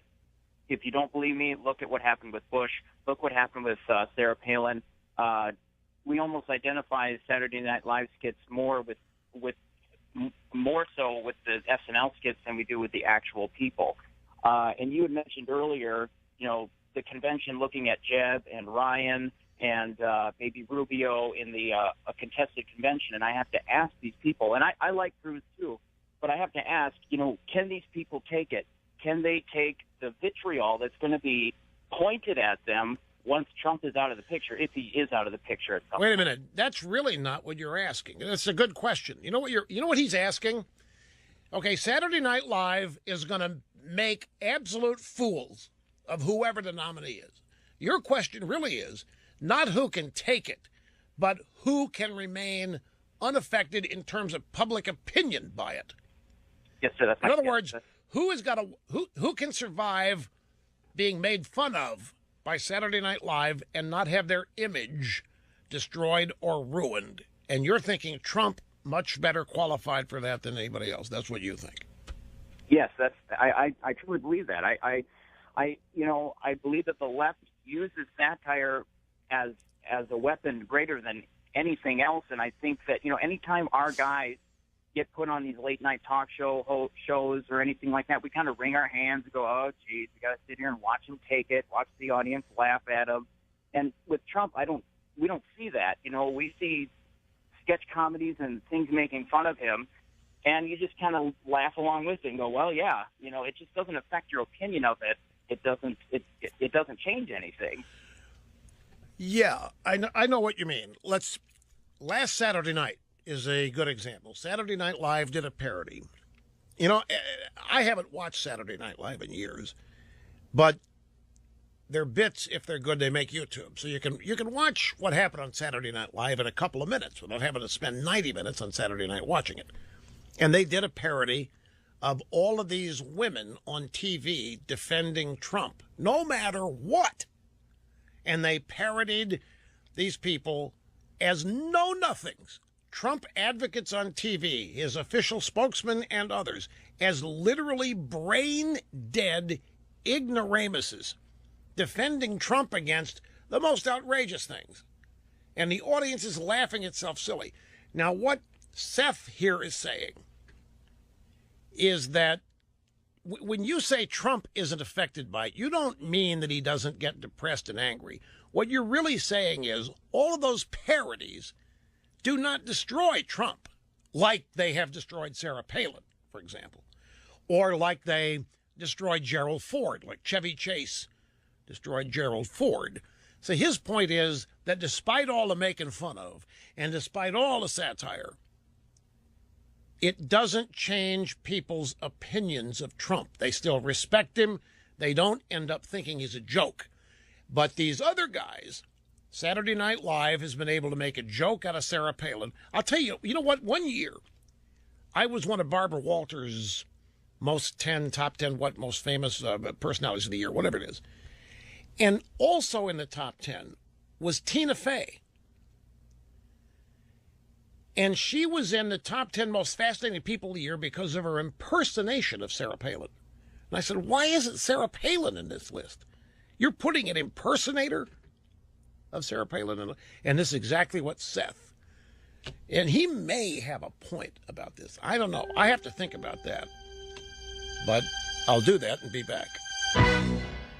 if you don't believe me, look at what happened with Bush. Look what happened with Sarah Palin. We almost identify Saturday Night Live skits more with more so with the SNL skits than we do with the actual people. And you had mentioned earlier, the convention looking at Jeb and Ryan and maybe Rubio in the a contested convention. And I have to ask these people, and I like Cruz too, but I have to ask, can these people take it? Can they take the vitriol that's going to be pointed at them once Trump is out of the picture, if he is out of the picture? Wait a minute. That's really not what you're asking. That's a good question. You know what he's asking? Okay, Saturday Night Live is going to make absolute fools of whoever the nominee is. Your question really is not who can take it, but who can remain unaffected in terms of public opinion by it. Yes, sir. In other words, who can survive being made fun of by Saturday Night Live and not have their image destroyed or ruined? And you're thinking Trump much better qualified for that than anybody else. That's what you think. Yes, I truly believe that. I believe that the left uses satire as a weapon greater than anything else. And I think that, anytime our guys get put on these late night talk shows or anything like that, we kind of wring our hands and go, oh, geez, we got to sit here and watch him take it, watch the audience laugh at him. And with Trump, we don't see that. We see sketch comedies and things making fun of him, and you just kind of laugh along with it and go, well, yeah, it just doesn't affect your opinion of it. It doesn't change anything. Yeah, I know what you mean. Last Saturday night is a good example. Saturday Night Live did a parody. I haven't watched Saturday Night Live in years, but their bits, if they're good, they make YouTube. So you can watch what happened on Saturday Night Live in a couple of minutes without having to spend 90 minutes on Saturday night watching it. And they did a parody of all of these women on TV defending Trump, no matter what. And they parodied these people as know-nothings. Trump advocates on TV, his official spokesman and others, as literally brain-dead ignoramuses, defending Trump against the most outrageous things. And the audience is laughing itself silly. Now, what Seth here is saying is that when you say Trump isn't affected by it, you don't mean that he doesn't get depressed and angry. What you're really saying is all of those parodies do not destroy Trump like they have destroyed Sarah Palin, for example, or like they destroyed Gerald Ford, like Chevy Chase destroyed Gerald Ford. So his point is that despite all the making fun of and despite all the satire, it doesn't change people's opinions of Trump. They still respect him. They don't end up thinking he's a joke. But these other guys, Saturday Night Live has been able to make a joke out of Sarah Palin. I'll tell you, you know what? One year, I was one of Barbara Walters' top 10 most famous personalities of the year, whatever it is. And also in the top 10 was Tina Fey. And she was in the top 10 most fascinating people of the year because of her impersonation of Sarah Palin. And I said, why isn't Sarah Palin in this list? You're putting an impersonator of Sarah Palin in, and this is exactly what Seth. And he may have a point about this. I don't know. I have to think about that. But I'll do that and be back.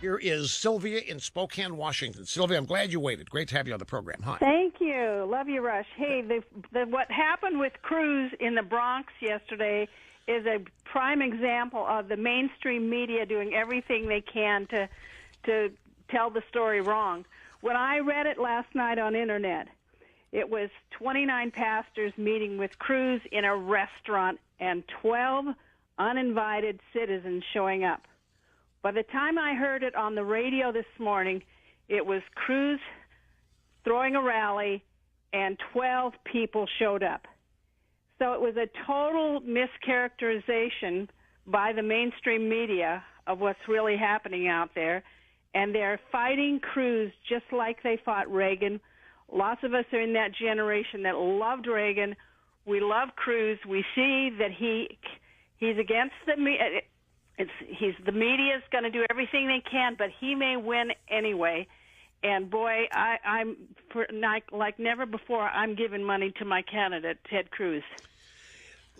Here is Sylvia in Spokane, Washington. Sylvia, I'm glad you waited. Great to have you on the program. Hi. Thank you. Love you, Rush. Hey, what happened with Cruz in the Bronx yesterday is a prime example of the mainstream media doing everything they can to tell the story wrong. When I read it last night on internet, it was 29 pastors meeting with Cruz in a restaurant and 12 uninvited citizens showing up. By the time I heard it on the radio this morning, it was Cruz throwing a rally and 12 people showed up. So it was a total mischaracterization by the mainstream media of what's really happening out there. And they're fighting Cruz just like they fought Reagan. Lots of us are in that generation that loved Reagan. We love Cruz. We see that he's against the media. The media is going to do everything they can, but he may win anyway. And boy, I'm like never before. I'm giving money to my candidate, Ted Cruz.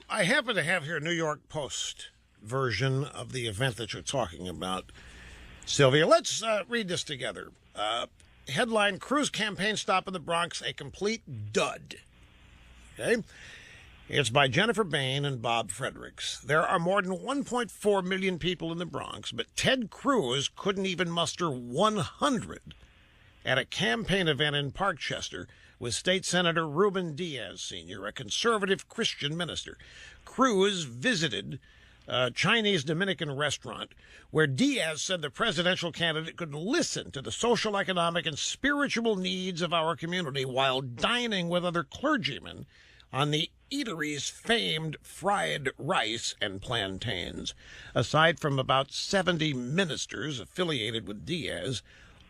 I happen to have here a New York Post version of the event that you're talking about, Sylvia. Let's read this together. Headline, Cruz campaign stop in the Bronx, a complete dud. Okay? It's by Jennifer Bain and Bob Fredericks. There are more than 1.4 million people in the Bronx, but Ted Cruz couldn't even muster 100 at a campaign event in Parkchester with State Senator Ruben Diaz Sr., a conservative Christian minister. Cruz visited a Chinese Dominican restaurant where Diaz said the presidential candidate could listen to the social, economic, and spiritual needs of our community while dining with other clergymen on the eatery's famed fried rice and plantains. Aside from about 70 ministers affiliated with Diaz,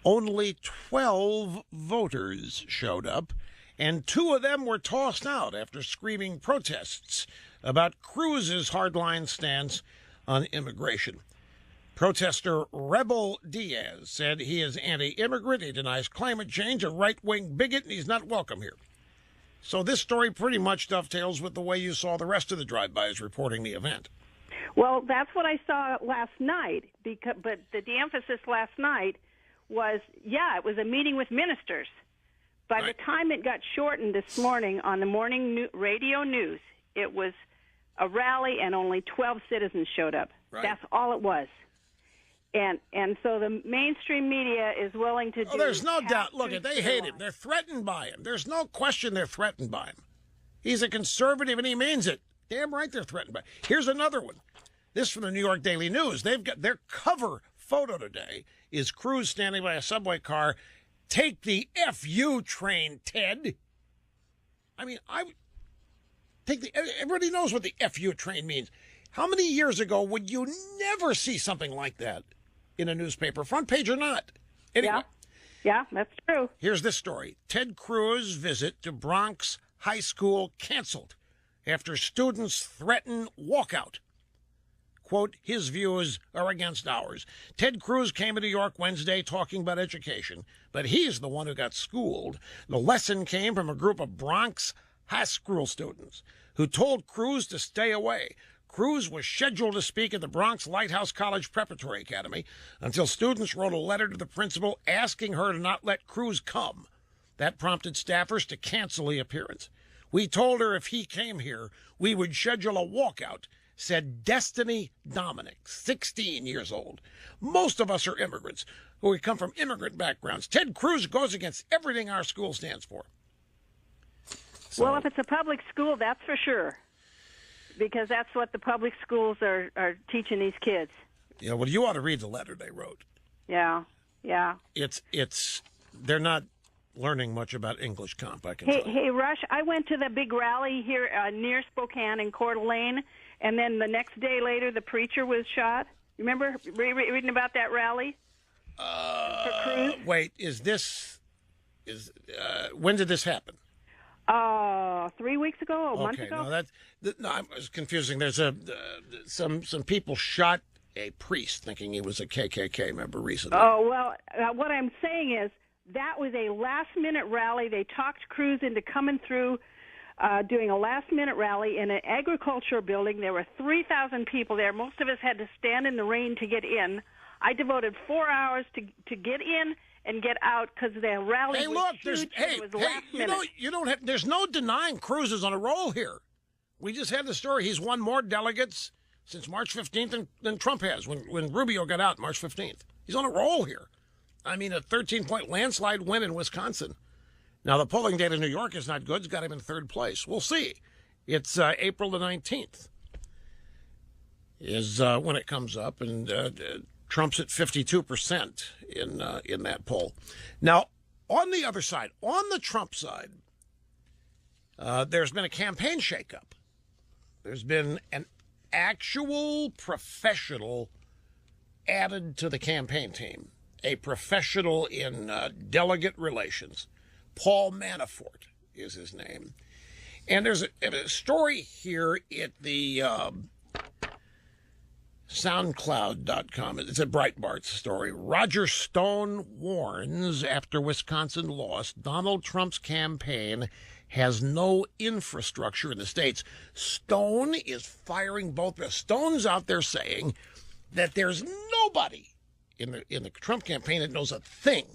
only 12 voters showed up, and 2 of them were tossed out after screaming protests about Cruz's hardline stance on immigration. Protester Rebel Diaz said he is anti-immigrant, he denies climate change, a right-wing bigot, and he's not welcome here. So this story pretty much dovetails with the way you saw the rest of the drive-bys reporting the event. Well, that's what I saw last night, but the emphasis last night was, it was a meeting with ministers. By the time it got shortened this morning on the morning radio news, it was a rally and only 12 citizens showed up. Right. That's all it was. And so the mainstream media is willing to do... Oh, there's no doubt. Look, they hate him. They're threatened by him. There's no question they're threatened by him. He's a conservative, and he means it. Damn right they're threatened by him. Here's another one. This from the New York Daily News. They've got their cover photo today is Cruz standing by a subway car. Take the FU train, Ted. I mean, everybody knows what the FU train means. How many years ago would you never see something like that in a newspaper, front page or not? Anyway. Yeah, that's true. Here's this story. Ted Cruz visit to Bronx high school canceled after students threaten walkout. Quote, his views are against ours. Ted Cruz came to New York Wednesday talking about education, but he's the one who got schooled. The lesson came from a group of Bronx high school students who told Cruz to stay away. Cruz was scheduled to speak at the Bronx Lighthouse College Preparatory Academy until students wrote a letter to the principal asking her to not let Cruz come. That prompted staffers to cancel the appearance. We told her if he came here, we would schedule a walkout, said Destiny Dominic, 16 years old. Most of us are immigrants, who we come from immigrant backgrounds. Ted Cruz goes against everything our school stands for. So, well, if it's a public school, that's for sure. Because that's what the public schools are teaching these kids. Yeah, well, you ought to read the letter they wrote. Yeah. They're not learning much about English comp, I can tell you. Hey, Rush, I went to the big rally here near Spokane in Coeur d'Alene, and then the next day later, the preacher was shot. You remember reading about that rally? For Cruz? Wait, when did this happen? 3 weeks ago, a month ago. No, I was confusing. There's some people shot a priest thinking he was a KKK member recently. Oh, well, what I'm saying is that was a last-minute rally. They talked Cruz into coming through, doing a last-minute rally in an agricultural building. There were 3,000 people there. Most of us had to stand in the rain to get in. I devoted 4 hours to get in and get out because the rally was huge. It was last minute. There's no denying Cruz is on a roll here. We just had the story. He's won more delegates since March 15th than Trump has when Rubio got out March 15th. He's on a roll here. I mean, a 13-point landslide win in Wisconsin. Now, the polling data in New York is not good. It's got him in third place. We'll see. It's April the 19th is when it comes up, and Trump's at 52% in that poll. Now, on the other side, on the Trump side, there's been a campaign shakeup. There's been an actual professional added to the campaign team, a professional in delegate relations. Paul Manafort is his name. And there's a story here at the SoundCloud.com. It's a Breitbart story. Roger Stone warns after Wisconsin lost, Donald Trump's campaign has no infrastructure in the states. Stone is firing both. Stone's out there saying that there's nobody in the Trump campaign that knows a thing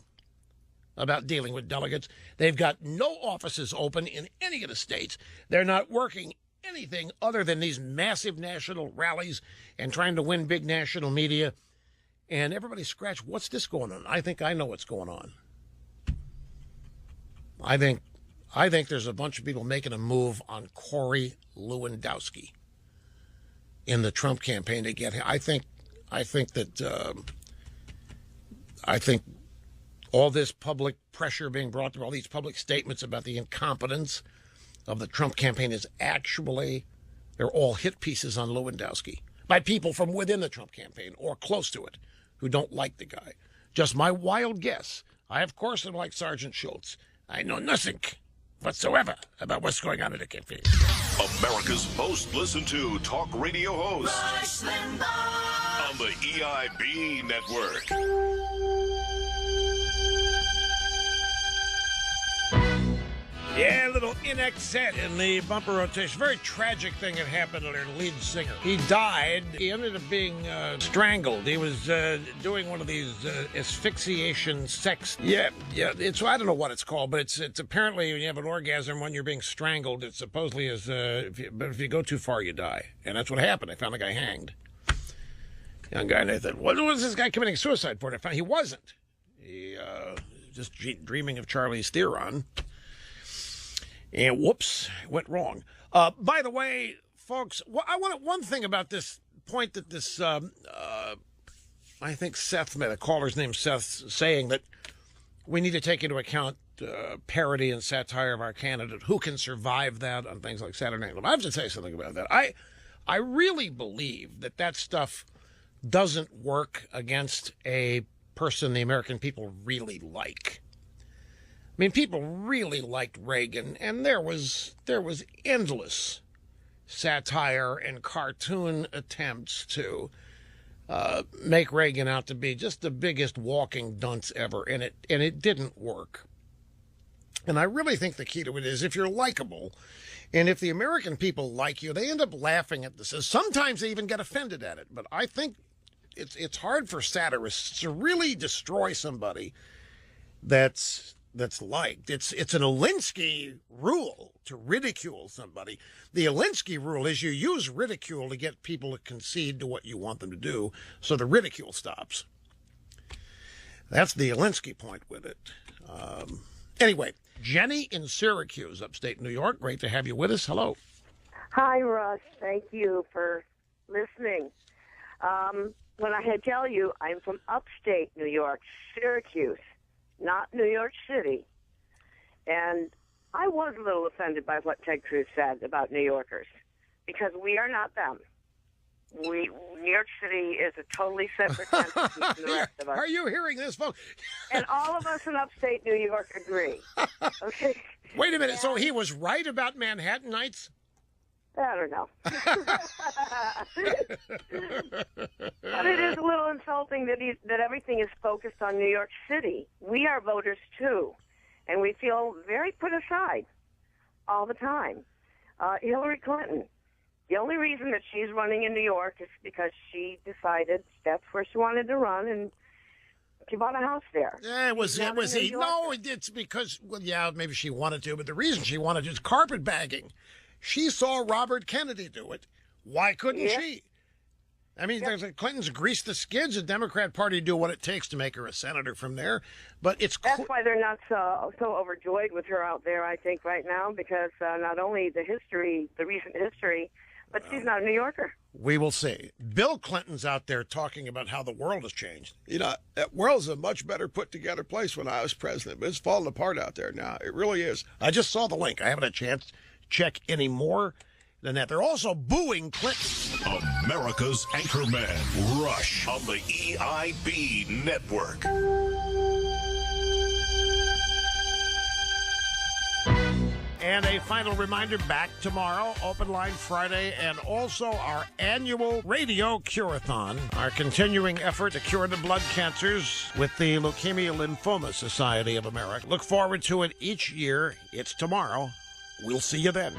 about dealing with delegates. They've got no offices open in any of the states. They're not working anything other than these massive national rallies and trying to win big national media. And everybody scratch, what's this going on? I think I know what's going on. I think there's a bunch of people making a move on Corey Lewandowski in the Trump campaign to get him. I think all this public pressure being brought to all these public statements about the incompetence of the Trump campaign is actually, they're all hit pieces on Lewandowski by people from within the Trump campaign or close to it who don't like the guy. Just my wild guess. I, of course, am like Sergeant Schultz. I know nothing whatsoever about what's going on in the campaign. America's most listened to talk radio host. Rush Limbaugh. On the EIB network. Yeah, a little in excess in the bumper rotation. Very tragic thing that happened to their lead singer. He died. He ended up being strangled. He was doing one of these asphyxiation sex. Yeah. It's, I don't know what it's called, but it's apparently when you have an orgasm when you're being strangled, it supposedly is. But if you go too far, you die, and that's what happened. They found the guy hanged. Young guy, and they thought, what was this guy committing suicide for? And I found he wasn't. He just dreaming of Charlize Theron. And whoops, went wrong. By the way, folks, I want one thing about this point that this, I think Seth, the caller's name Seth, saying that we need to take into account parody and satire of our candidate. Who can survive that on things like Saturday Night Live? I have to say something about that. I really believe that stuff doesn't work against a person the American people really like. I mean, people really liked Reagan, and there was endless satire and cartoon attempts to make Reagan out to be just the biggest walking dunce ever, and it didn't work. And I really think the key to it is if you're likable, and if the American people like you, they end up laughing at this. Sometimes they even get offended at it, but I think it's hard for satirists to really destroy somebody that's liked. It's an Alinsky rule to ridicule somebody. The Alinsky rule is you use ridicule to get people to concede to what you want them to do, so the ridicule stops. That's the Alinsky point with it. Anyway, Jenny in Syracuse, upstate New York. Great to have you with us. Hello. Hi, Russ. Thank you for listening. When I had tell you, I'm from upstate New York, Syracuse, not New York City. And I was a little offended by what Ted Cruz said about New Yorkers, because we are not them. New York City is a totally separate entity from the rest of us. Are you hearing this, folks? And all of us in upstate New York agree. Okay. Wait a minute. So he was right about Manhattanites? I don't know. But it is a little insulting that everything is focused on New York City. We are voters, too, and we feel very put aside all the time. Hillary Clinton, the only reason that she's running in New York is because she decided that's where she wanted to run, and she bought a house there. Yeah, it's because, well, yeah, maybe she wanted to, but the reason she wanted to is carpetbagging. She saw Robert Kennedy do it. Why couldn't she? I mean, there's Clinton's greased the skids. The Democrat Party do what it takes to make her a senator from there. But that's why they're not so overjoyed with her out there, I think, right now, because not only the recent history, but she's not a New Yorker. We will see. Bill Clinton's out there talking about how the world has changed. You know, that world's a much better put together place when I was president, but it's falling apart out there now. It really is. I just saw the link. I haven't had a chance check any more than that. They're also booing Clinton. America's Anchorman, Rush, on the EIB network. And a final reminder, back tomorrow, Open Line Friday, and also our annual Radio Curathon, our continuing effort to cure the blood cancers with the Leukemia Lymphoma Society of America. Look forward to it each year. It's tomorrow. We'll see you then.